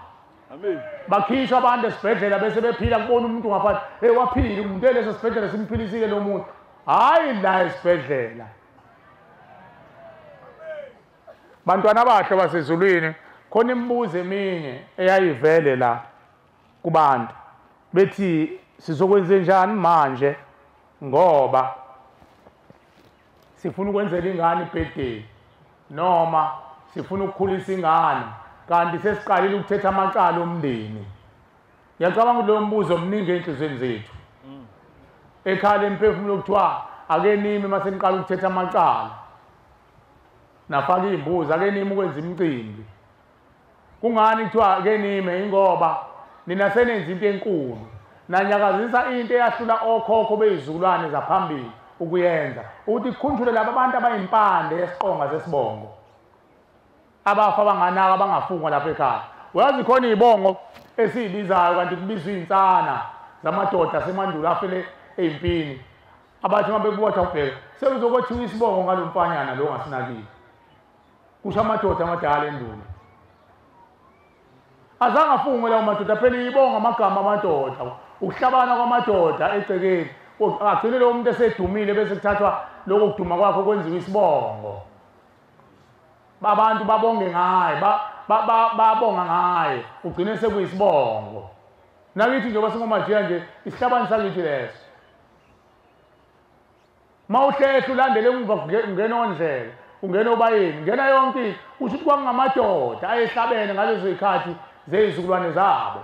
amen bakhishwa abantu esibhedlela bese bephila kubona umuntu ngaphansi waphila umuntu eleso sibhedlela simphilisile lo muntu hayi la esibhedlela bantwana bahle basezulwini khona imibuzo eminye eyayivele la kubantu bethi sizokwenze njani manje ngoba sifuna ukwenzela ingane ibirthday noma sifuna ukukhulisa ingane kanti sesiqalile ukuthetha amacala omndeni ngiyacabanga ukuthi lo mbuzo omningi enhlizweni zethu ekhala emphefumulo kuthiwa ake nimi mase niqala ukuthetha amacala nafaka iy'mbuzi ake nimi ukwenza imicimbi kungani kuthiwa ake nime ingoba nina senenza into enkulu nanyakazisa into eyahlula okhokho bey'zukulwane zaphambili ukuyenza ukuthi kukhunjulwe laba abantu abayimpande yesiqonga sesibongo abafa banganaka abangafungwa lapha ekhaya uyazi khona iy'bongo esiyibizayo kanti kubizwa iy'nsana zamadoda asemandulo afele ey'mpini abathi uma bebuka ubheka sekuzokuthiwa isibongo ngalomfanyana lo ngasinakile kusho amadoda amadala endulo azange afunge lawo madoda phela ibonga amagama amadoda ukuhlabana kwamadoda egcekeni agcine lo muntu esedumile bese kuthathwa lokho kuduma kwakho kwenziwa isibongo babantu babonge ngaye babonga ngaye ugcine sekuyisibongo nakithi njengoba singomajiya nje isihlabani sakithi leso mawuhlehla ulandele emuva ungena ondlela ungena obayeni ngena yonke usho ukuthi kwangamadoda ayehlabene ngalezo zikhathi zezizukulwane zabo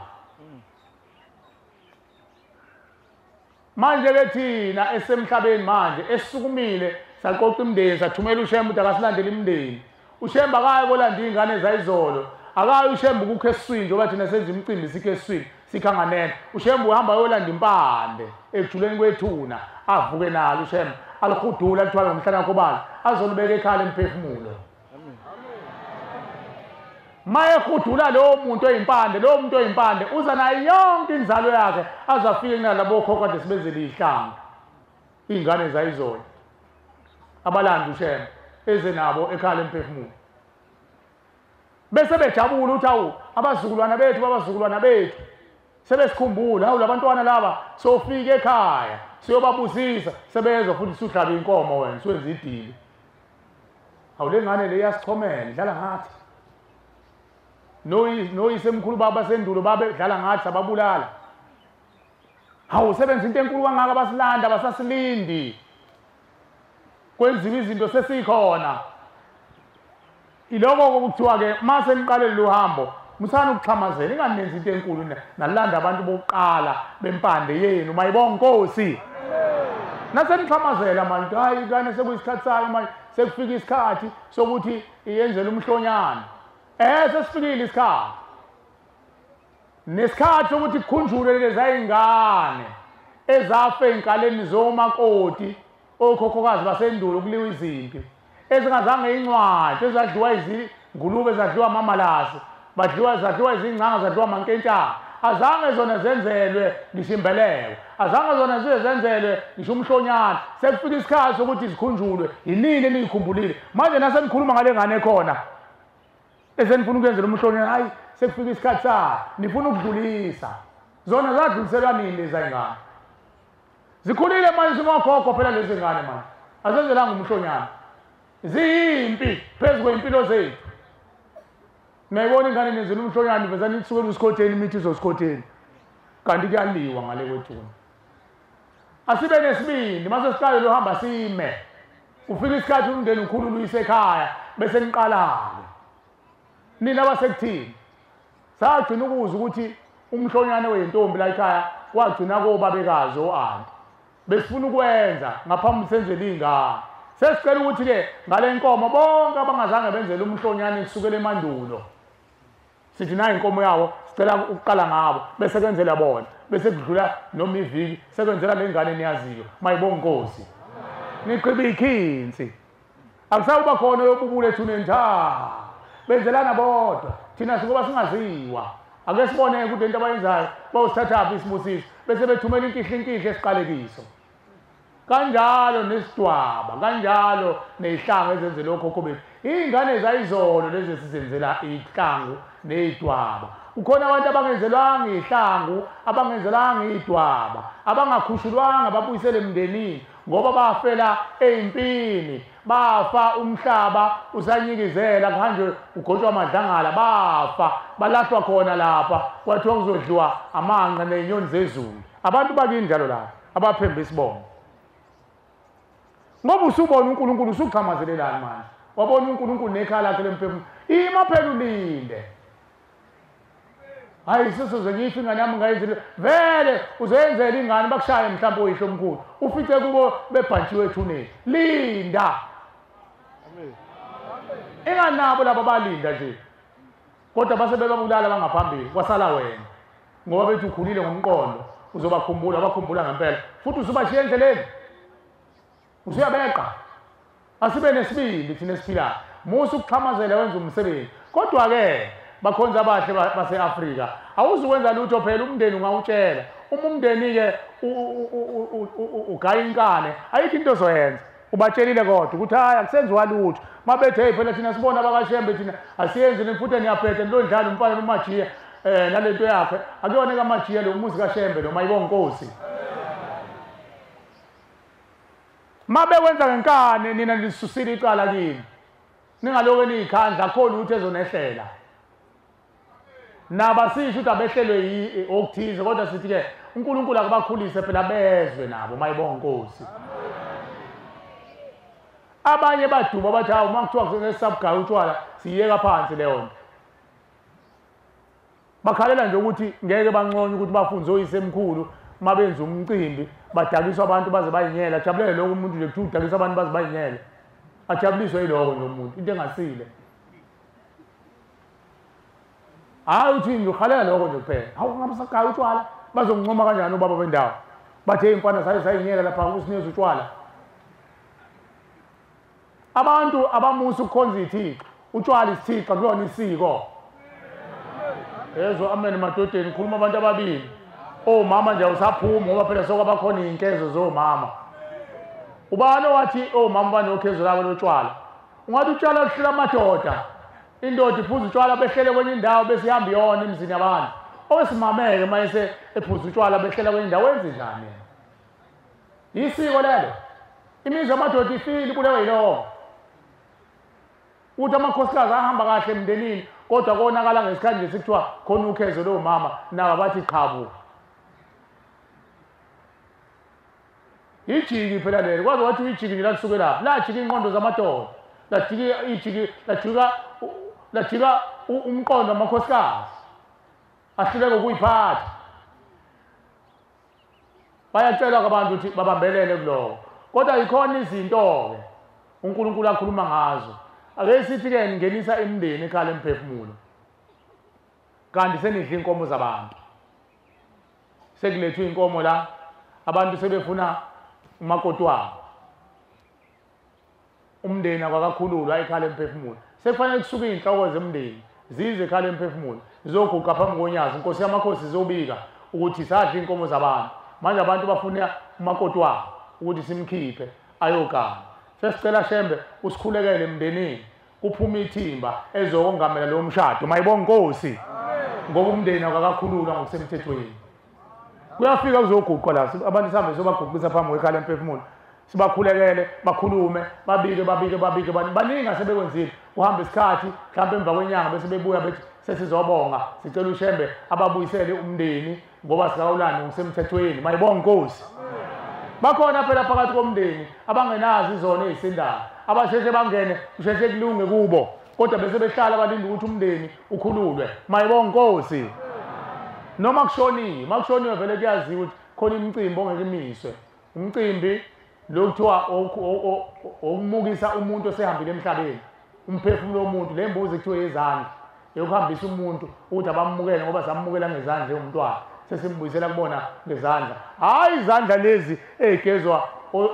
manje ke thina esemhlabeni manje esisukumile saqoqa imndeni sathumela uShembe ukuthi akasilandele imndeni uShembe akaye kolanda ingane zayizolo akaye uShembe ukukho esiswini njengoba thina senza imicimbi sikho esiswini sikhanganene uShembe uhamba yolanda impande ekujuleni kwethuna avuke nalo uShembe alikhudula lithwala ngomhlana kobala azolibeka ekhaya emphefumulo maye khudula lo muntu oyimpande uza nayo yonke inzalo yakhe azafike kunalabo khokho kade sibenzele ihlanga ingane zayizona abalanda uShembe eze nabo ekhaya emphefumulo bese bejabula uthi awu abazukulwana bethu sebesikhumbula hawu labantwana laba sofika ekhaya siyobabusisa sebezwa futhi suhlaba inkomo wena siwenza idili hawu lengane le yasichomela dlala ngathi noyisemkhulu baba sendulo babe dlala ngathi sababulala hawu sebenza into enkulu kangaka basilanda abasasilindi kwenziwa izinto sesikhona iloko okuthiwa ke mase niqale lo hambo musana ukuxhamazela inganenzi into enkulu nalanda abantu bokuqala bempande yenu mayibonga Nkosi nasenixhamazela manje hayi kane sekuyisikhathi sayo manje sekufika isikhathi sokuthi iyenzele umhlonyana sesifikile isikhathi nesikhathi sokuthi kukhunjulwe lezi ayingane ezafe enkaleni zomakoti okhokhokazi basendulo kuliwa izimpi ezingazange incwadi ezadliwa izingulube zadliwa amamalasi zadliwa izingcanga zadliwa amankentshana azange zona zenzelwe ngishimbelewe azange zona zenzelwe ngisho umhlonyana sekufika isikhathi sokuthi zikhunjulwe yinini eniyikhumbulile manje nasenikhuluma ngale ngane khona esenifuna ukuyenzela umhlonyana hayi sekufika isikhathi sayo nifuna ukudlulisa zona zadluliselwa nini lezi ayingane zikhulile manje singokhokho phela lezi ngane manje azenzelanga umhlonyana ziyimpi phezu kwempilo zethu nayibona ingane nenzela umhlonyana iveza nitsukela usikhotheni imithi izosikhotheni kanti kuyaliwa ngale kwethuna asibe nesibindi mase siqale lo hamba sime ufika isikhathi umndeni ukhulula uyise ekhaya bese niqala-ke nina basekuthini sagcina ukuzwa ukuthi umhlonyane wentombi la ekhaya wagcina kobabekazi o-anti besifuna ukwenza ngaphambi senzele iy'ngane sesicela ukuthi-ke ngale nkomo bonke abangazange benzele umhlonyane kusukela emandulo sithi nayo inkomo yawo sicela ukuqala ngabo bese kwenzela bona bese kudlula noma iviki sekwenzela le ngane niyaziyo mayibonga Nkosi niqhiba ikhinsi akusawuba khona yobubule ethuneni benzelana bodwa thina sikuba singaziwa ake siboneke ukuthi into abayenzayo bawusithathaphi isibusiso bese bethumela inkihle esiqalekiso kanjalo nesidwaba kanjalo nezihlanga ezenzela okhokho bethu iy'ngane zayizolo lezi esizenzela iy'hlangu ney'dwaba ukhona abantu abangenzelwanga iy'hlangu abangenzelwanga iy'dwaba abangakhushulwanga babuyisele emndenini ngoba bafela ey'mpini bafa umhlaba usanyikizela kuhanjwe ugotshwa amadlangala bafa balahlwa khona lapha kwathiwa kuzodliwa amanqa ney'nyoni zezulu abantu bakini njalo lapha abaphembe isibongo ngoba usubona uNkulunkulu usukuxhamazelelani manje wabona uNkulunkulu nekhala lakhe lemphefumulo ima phela ulinde hayi sisoze ngiyifi ingane yami ngayenzile vele uzoyenzela ingane bakushaye mhlawumbe oyihlo omkhulu ufice kubo bebhantshiwe ethuneni linda enganabo laba balinda nje kodwa base bebabulala bangaphambili kwasala wena ngoba bethi ukhulile ngomqondo uzobakhumbula bakhumbula ngempela futhi usubashiya endleleni usuyabeqa asibe nesibindi thina esiphilayo musa ukuxhamazela wenza umsebenzi kodwa-ke bakhonza abahle base-Afrika awuzukwenza lutho phela umndeni ungawutshela umndeni ke ugaya inkane ayikho into ozoyenza ubatshelile kodwa ukuthi hayi akusenziwa lutho mabethe hey phela thina sibona abakashembe thina asiyenzi futhi niyaphethe lo dlala umfana nomajiya nalento yakhe akuyona kaMajiya lo muzi kaShembe lo mayibonga Nkosi mabe kwenza ngenkane nina lisusile icala kini ningaloke niyikhandla akho lutho ezonehlela nabasisho ukuthi abehlelwe okuthize kodwa sithi ke uNkulunkulu akubakhulise phela bezwe nabo mayibonga Nkosi abanye baduba bathi hawu makuthiwa kunesabugaya utshwala siyeka phansi leyo nto bakhalela nje ukuthi ngeke banconye ukuthi bafunze oyisemkhulu mabenza umcimbi badakiswa abantu baze bayinyela ajabulele lokho umuntu nje kuthi udakisa abantu baze bayinyela ajabuliswe yiloko nje umuntu into engasile hayi uthi ngikhalela lokho nje kuphela hawu ngabe sagaya utshwala bazokuncoma kanjani ubaba bendawo bathe imfana sayinyela lapha kusinikeza utshwala abantu abamusa ukukhonza ithixo utshwala isithixo kulona isiko yezo amen madodeni khuluma abantu ababili omama nje usaphuma ngoba phela sokwabakhona inkezo zomama ubani wathi omama banokhezo labo lotshwala ungathi utshwala luhlela amadoda indoda iphuza utshwala behlele kwenye indawo bese ihamba iyona emzini yabantu owesimameke mayese ephuza utshwala behlela kwenye indawo wenze njani isiko lelo imizwa amadoda ifile kuleyo yiloko uthi amakhosikazi ahamba kahle emndenini kodwa konakala ngesikhathi nje sikuthiwa khona ukhezo lo mama nabo bathi qhabu ijiki phela lelo kwazi wathi ijiki nje lisuke lapha la jiki inqondo zamadoda la jiki ijiki la jika umqondo wamakhosikazi ahluleke ukuyiphatha bayatshelwa abantu ukuthi babambelele kuloko kodwa ikhona izinto ke uNkulunkulu akhuluma ngazo ake sithi ke ningenisa emndeni ekhaya emphefumulo kanti senidla inkomo zabantu sekulethwe inkomo la abantu sebefuna umakoti wabo umndeni akakakhululwa ekhaya emphefumulo sekufanele kusuke inhloko zemndeni zize ekhaya emphefumulo zizoguqa phambi konyazi inkosi yamakhosi izobika ukuthi sadla inkomo zabantu manje abantu bafuna umakoti wabo ukuthi simkhiphe ayogana sesicela Shembe usikhulekele emndenini kuphuma ithimba ezokongamela lo mshado mayibonga Nkosi ngoba umndeni akakakhululwa ngokusemthethweni kuyafika kuzoguqwa la abantu sihambe sobaguqisa phambi kwekhaya emphefumulo sibakhulekele bakhulume babike baningi asebekwenzile uhamba isikhathi mhlawumbe emva kwenyanga bese bebuya bethi sesizobonga sicela uShembe ababuyisele umndeni ngoba sikawulani ngokusemthethweni mayibonga Nkosi bakhona phela phakathi komndeni abangenazi izona ezisindayo abasheshe bangene usheshe kulunge kubo kodwa bese behlala balinda ukuthi umndeni ukhululwe mayibonga Nkosi noma kushoniwe vele kuyaziwa ukuthi khona imicimbi ongeke imiswe umcimbi lokuthiwa okumukisa umuntu osehambile emhlabeni umphefumulo womuntu le mbuzi kuthiwa yezandla yokuhambisa umuntu ukuthi abamukele ngoba samukela ngezandla njengomntwana sesimbuyisela kubona ngezandla hayi izandla lezi egezwa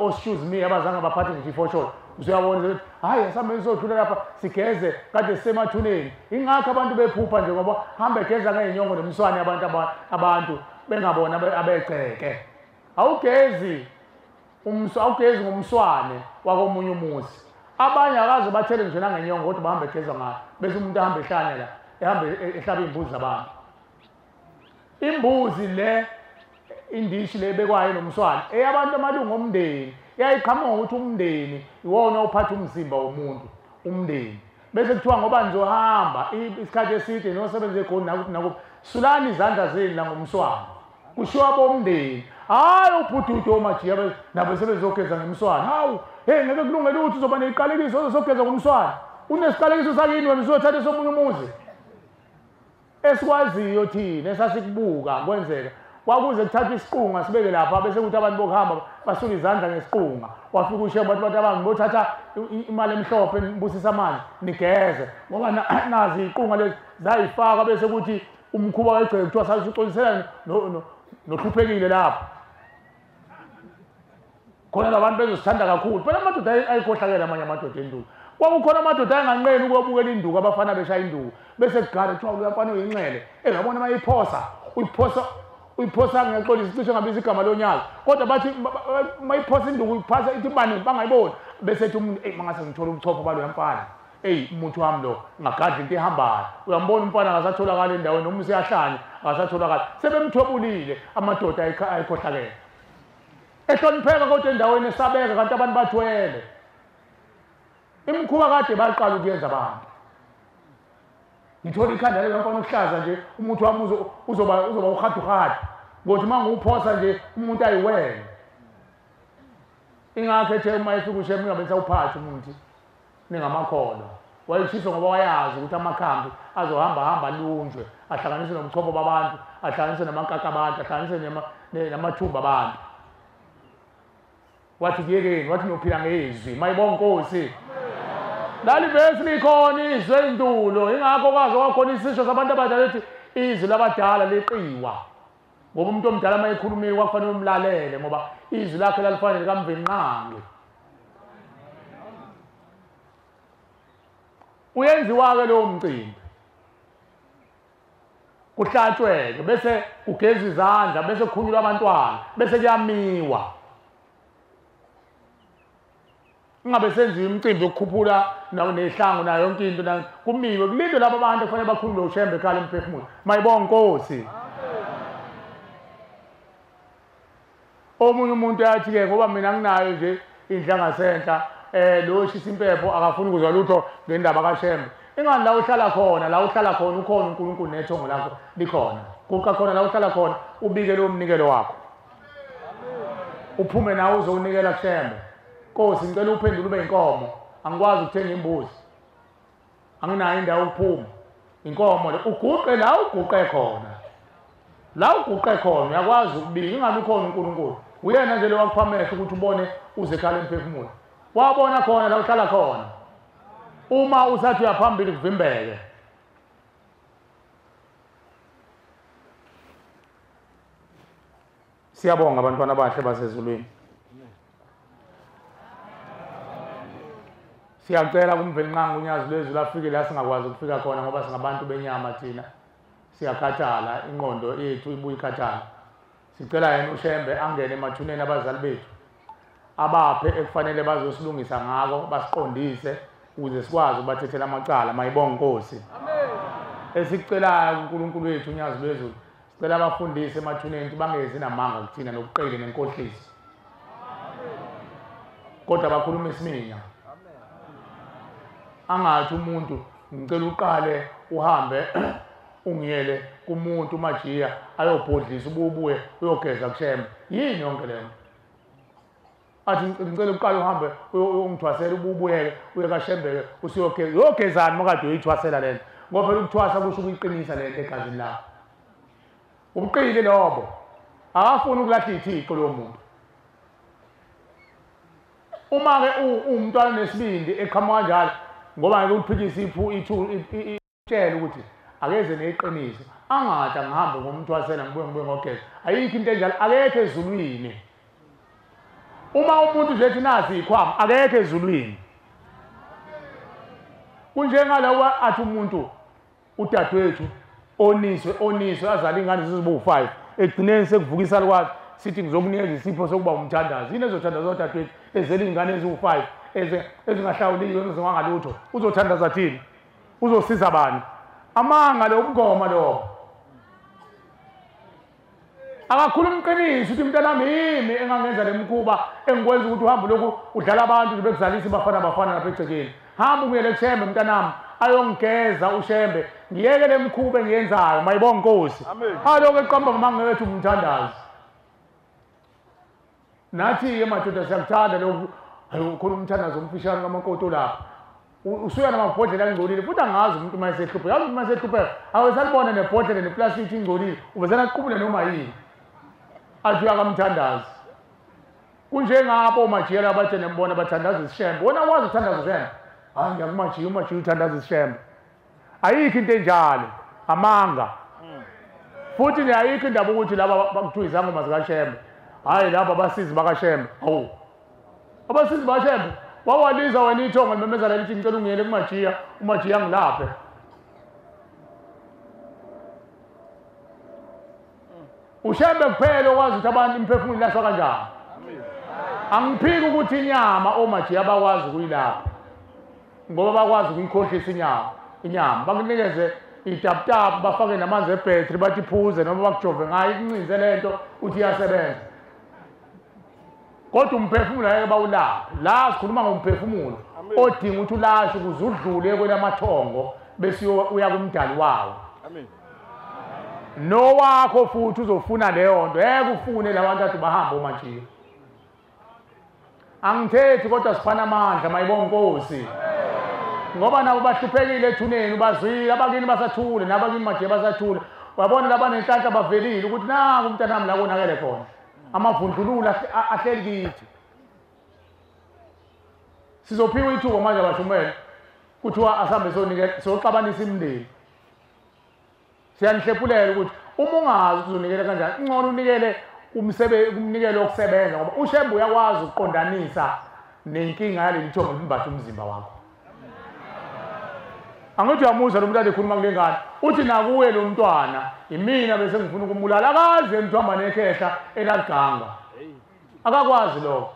excuse me abazange baphathe ngifosholo usuyabona ukuthi hayi asambe sizodlula lapha sigeze kade sisemathuneni ingakho abantu bephupha nje ngoba hambe egeza ngezinyongo nemswane abantu bengabona abeceke awugezi ngomswane wakomunye umuzi abanye akaze bathele nje nangenyongo ukuthi bahambe egeza ngayo bese umuntu ahamba ehlanya la ehambe ehlaba imbuzi zabantu imbuzi le indishi le bekwayo nomswane eyabantu amalungu omndeni yayiqhamuka ukuthi umndeni iwona ophatha umzimba womuntu umndeni bese kuthiwa ngoba nizohamba isikhathi eside nosebenze egoli nakuphi sulani izandla zenu la ngomswane kushiwa bomndeni hayi ubhududu omajiya nabo sebezogeza ngemswane hawu hey ngeke kulungele ukuthi uzoba neqalekiso uzogeza ngomswane unesiqalekiso sakini wena uzothatha somunye umuzi esikwaziyo thina esasikubuka kwenzeka kwakuze kuthatha isiqunga sibeke lapha bese kuthi abantu bokuhamba basuka izandla ngesiqunga wafika uShembe wathi abantu ngibothatha imali emhlophe nibusisa amanzi nigeze ngoba nazi iqunga lezi zayifaka bese kuthi umkhuba wegceke kuthiwa sasixolisela nohluphekile lapha khona labantu bezosithanda kakhulu phela amadoda ayikhohlakela amanye amadoda enduku kwakukhona amadoda ayenganqeni ukubukela induku abafana beshaya induku bese kugala kuthiwa uyafana uyinxele engabona mayiphosa uyiphosa uyiphosa ngexolisa cishe ngabiza igama lonyaka kodwa bathi mayiphosa induku iphasa ithi bani bangayiboni bese ethi umuntu mangase ngithola ubuchopho balo mfana umuntu wami lo ngagadla into ehambayo uyambona umfana akasatholakala endaweni noma useyahlanya akasatholakala sebemthobulile amadoda ayikhohlakele ehlonipheka kodwa endaweni esabeka kanti abantu bathwele imkhuba kade baqala ukuyenza abantu ngithola ikhanda lomfana okuhlaza nje umuntu wami uzoba ukhadu ngothi manguphosa nje umuntu ayiwele ingakho ethe uma efika usheme ungabe sawuphatha umuntu ningamakhono wayishiso ngoba wayazi ukuthi amakhambi azohamba lunjwe ahlanganise nomchopho babantu ahlanganise namakaka abantu ahlanganise namathumba abantu wathi kuyekeni wathi nophila ngezwi mayibonga Nkosi lali vesi likhona izwe indulo ingakho kwaze kwakhona isisho sabantu abadala ethi izwi labadala liqiwa ngoba umuntu omdala mayikhulumile kwakufanele umlalele ngoba izwi lakhe lalifanele kamvenqange uyenziwa-ke lowo mcimbi kuhlatshweke bese kugezwa izandla bese kukhunyulwa abantwana bese kuyamiwa ingabe senziwe imicimbi yokukhuphula nehlangu nayo yonke into kumiwe kulindwe labo bantu kufanele bakhulule ushembe ekhaya emphefumulo mayibonga Nkosi omunye umuntu yathi-ke ngoba mina nginayo nje indla ngasenhla lo shisa impepho akafuni ukuzwa lutho ngendaba kaShembe ingani la uhlala khona ukhona uNkulunkulu nethongo lakho likhona kuqa khona la uhlala khona ubike lo mnikelo wakho uphume nawe uzowunikela kuShembe Nkosi ngicela uphendule ube inkomo angikwazi ukuthenga imbuzi anginayo indawo ukuphuma inkomo le uguqe la uguqe khona uyakwazi ukubika ingani ukhona uNkulunkulu uyena nje lo wakuphamehla ukuthi ubone uze ekhaya emphefumulo wabona khona la uhlala khona uma usathi uyaphambili kuvimbeke siyabonga abantwana abahle basezulwini siyacela kumvelingqangi unyazi lwezulu afike la singakwazi ukufika khona ngoba singabantu benyama thina siyakhathala ingqondo yethu ibuye ikhathala sicela yena uShembe angene emathuneni abazali bethu abaphe ekufanele bazosilungisa ngako basiqondise ukuze sikwazi ukubathethela amacala mayibonga Nkosi amen esicelayo uNkulunkulu wethu unyazi lwezulu sicela abafundise emathuneni ukuthi bangezi namanga kuthina nokuqeli nenkohlisi kodwa bakhuluma isiminya angathi umuntu ngicela uqale uhambe ungiyele kumuntu uMajiya ayobhodlisa ubuye uyogeza kuShembe yini yonke leyo athi ngicela uqale uhambe ungithwasela ubuye uye kaShembe usiyogeza uyogezani makade uyithwasela lento ngoba phela ukuthwasa kusho ukuyiqinisa lento egazini lakho ubuqili lobo akafuni ukulahla ithixo lo muntu uma-ke umntwana nesibindi eqhamuka kanjalo ngoba ngeke uliphikise itshele ukuthi akeze neqiniso angathi angihambe ngomthwasela ngibuye ngogeza ayikho into enjalo akekho ezulwini uma umuntu nje ethi nasi ikhwama akekho ezulwini kunjengalawa athi umuntu udadewethu oniswe azala ingane zizibu-5 egcineni sekuvukisa likwazi sithi ngizokunikeza isipho sokuba umthandazi yini ezothandaza udadewethu ezela iy'ngane eziwu-5 ezingahlawuliwe ezingangalutho uzothandaza thini uzosiza bani amanga lo ubungoma lobo akakhuluma iqiniso ukuthi mntanami yimi engangenza le mkhuba engikwenza ukuthi uhambe lokhu udlala abantu bekuzalisa bafana lapha egcekeni hamba ungiyele kuShembe mntanami ayongigeza uShembe ngiyeke le mkhuba engiyenzayo mayibonga Nkosi aloko eqamba mamangewethu umthandazi nathi-ke madoda siyakuthanda lokhu khona umthandazo omfishane kamakoti lapha usuya namabhodlela angcolile futhi angazi umuntu uma esehlupheka yazi uma esehlupheka awesalibona nebhodlela neplastiki ingcolile ubezana aqubule noma yini athi uyakamthandazi kunjengabo oMajiya abathe nembona bathandaza isiShembe wona wazi uthandaza uShembe hayi ngiyakuMajiya uMajiya uthandaza isiShembe ayikho into enjalo amanga futhi nje ayikho indaba ukuthi laba bakuthiwa izangoma zikaShembe hayi laba abasizi bakaShembe hawu abasizi bakaShembe wawaliza wena ithonga limemezela lithi ngicela ungiyele kuMajiya uMajiya ngilaphe ushembe kuphela okwazi ukuthi abantu imphefumulo ilahlwa kanjani. Angiphiki ukuthi inyama omaji abakwazi ukuyilapha ngoba bakwazi ukuyikhohlisa inyama bakunikeze itaptap bafake namanzi ebhetri bathi phuze noma bakujove ngayo ikuncinze lento uthi iyasebenza. Kodwa umphefumulo ngeke bawulaphe. La sikhuluma ngomphefumulo odinga ukuthi ulashe ukuze udlule kwelamathongo bese uya kumdali wawo. Amen. No wakho futhi uzofuna leyo nto ufune labantu athi bahamba omantshiya. Angithethi kodwa sifana amandla mayibonga Nkosi. Ngoba nabo bahluphekile ethuneni bazwile abakini basathule nabakini maje basathule. Wabona labanenhlanhla bavelile ukuthi nangu umntanami la konakele khona. Amavundululo ahleli kithi. Sizophiwa ithuba manje abashumele kuthiwa asambe soxabanisa imindeni. Siyanihlephulela ukuthi uma ungazi uzonikela kanjani ingcono unikele umnikelo wokusebenza ngoba ushembe uyakwazi ukuqondanisa nenkinga yaleli thongo limbatha umzimba wakho. Angithi uyamuzwa lo muntu adekhuluma kule ngane uthi nakuwe lo mntwana imina bese ngifuna ukumulala akaze mthamba nekhehla elalganga. Akakwazi lokho.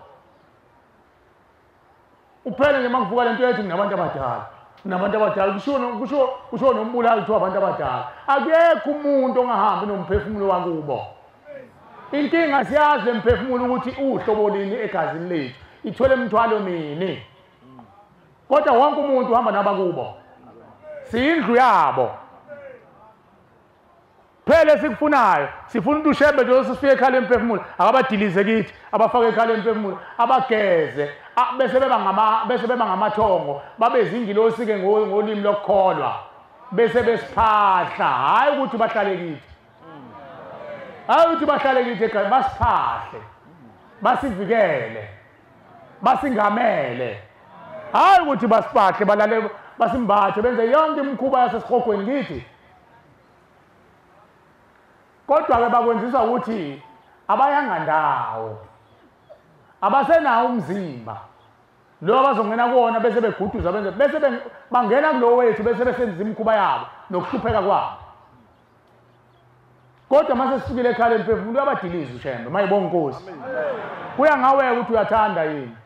Uphele nje mangivuka lento yethi nginabantu abadala. Nabantu abadala kusho nombulali kuthiwa abantu abadala. Akekho umuntu ongahambi nomphefumulo wakubo. Inkinga siyazi lemphefumulo ukuthi uhlobo lini egazini lethu. Ithwele imithwalo mini. Kodwa wonke umuntu uhamba nabakubo. Siyindlu yabo. Phele sikufunayo sifuna ukuthi ushembe nje sifike ekhaya lemphefumulo akabadilize kithi abafake ekhaya lemphefumulo abageze bese beba ngamathongo babe izingilosi ke ngolimi lokukholwa bese besiphahla hayi ukuthi bahlale kithi. Hayi ukuthi bahlale kithi ekhaya basiphahle basivikele basingamele. Hayi ukuthi basiphahle balale basimbathe benze yonke imikhuba yasesihogweni kithi. Kodwa ke bakwenziswa ukuthi abayanga ndawo abasenawo umzimba lo abazongena kuona bese beguduza bese bangena kulo wethu bese besenza imikhuba yabo nokuhlupheka kwabo. Kodwa mase sifikile ekhaya lemphefumulo uyabadiliza ushembe mayibonga Nkosi. Kuya ngawe ukuthi uyathanda yini.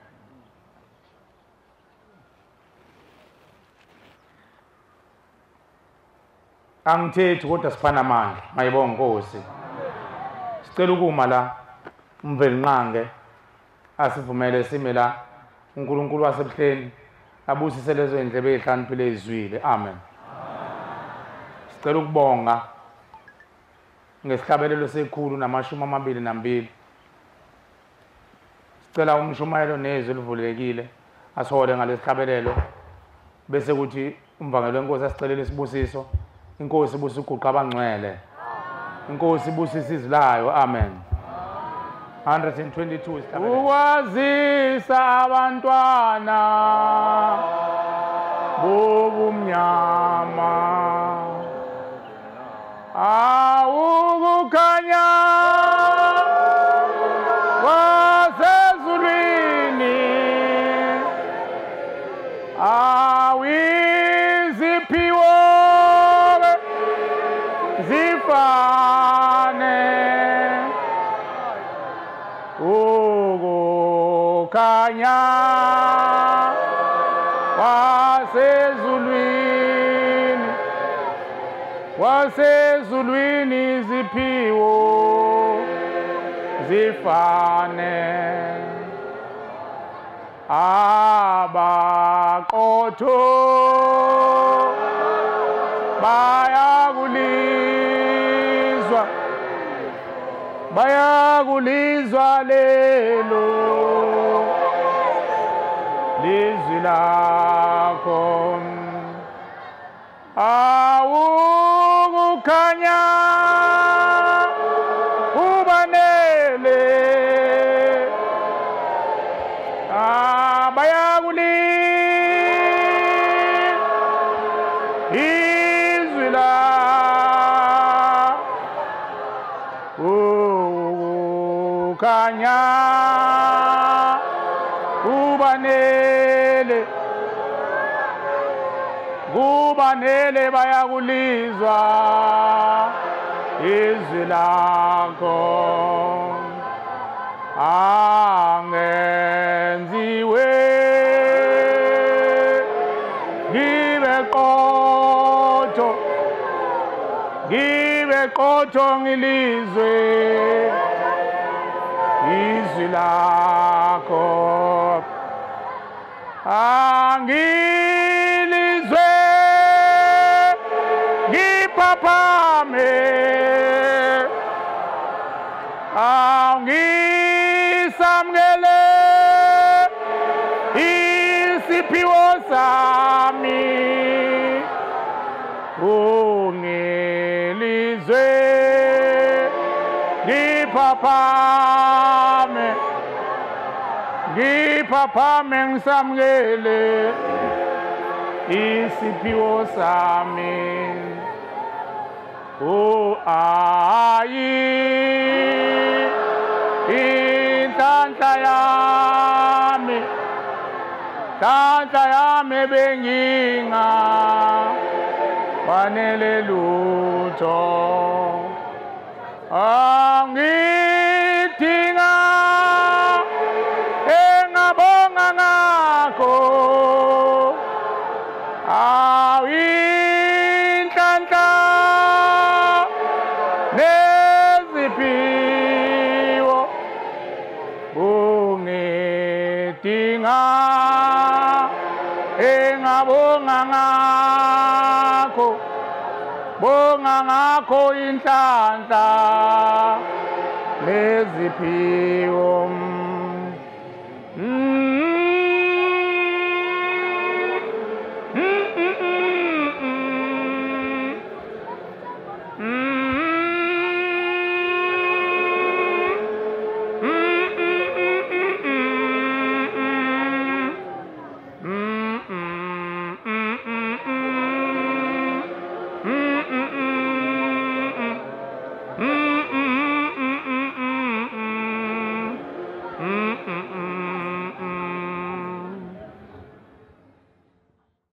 Angithethi kodwa siphana amandla mayibonga Nkosi. Sicela ukuma la umveli nqange asivumele sime la uNkulunkulu wasebuhleni abusise lezo indlebe ezihlaniphile ezizwile. Amen. Sicela ukubonga ngesihlabelelo sekhulu na22. Sicela umshumayelo nezwi livulekile asihole ngalesihlabelelo bese kuthi umvangelo weNkosi asicelele isibusiso. Inkosi ibusisa uguqa abangcwele. Inkosi ibusisa izilayo. Amen. 122 isihlabelelo. Ukwazisa abantwana bobumnyama awukukhanya wasezulwini awiziphiwo zifane ukukhanya wasezulwini ziphiwo zifane abaqotho bayakulizwa lelo lizwi lakho awukukhanya ubanele izwi ukukhanya kubanele bayakulizwa izwi lakho angenziwe ngibe qotho ngilizwe izwi lakho angilizwe ngiphaphame angisamukele isiphiwo sami ungilizwe ngiphaphame ngisamukele isiphiwo sami ayi inhlanhla yami benginga fanele lutho angidinga engabonga ngakho awinhlanhla neziphiwo ungidinga engabonga ngakho bonga ngakho inhlanhla neziphiwo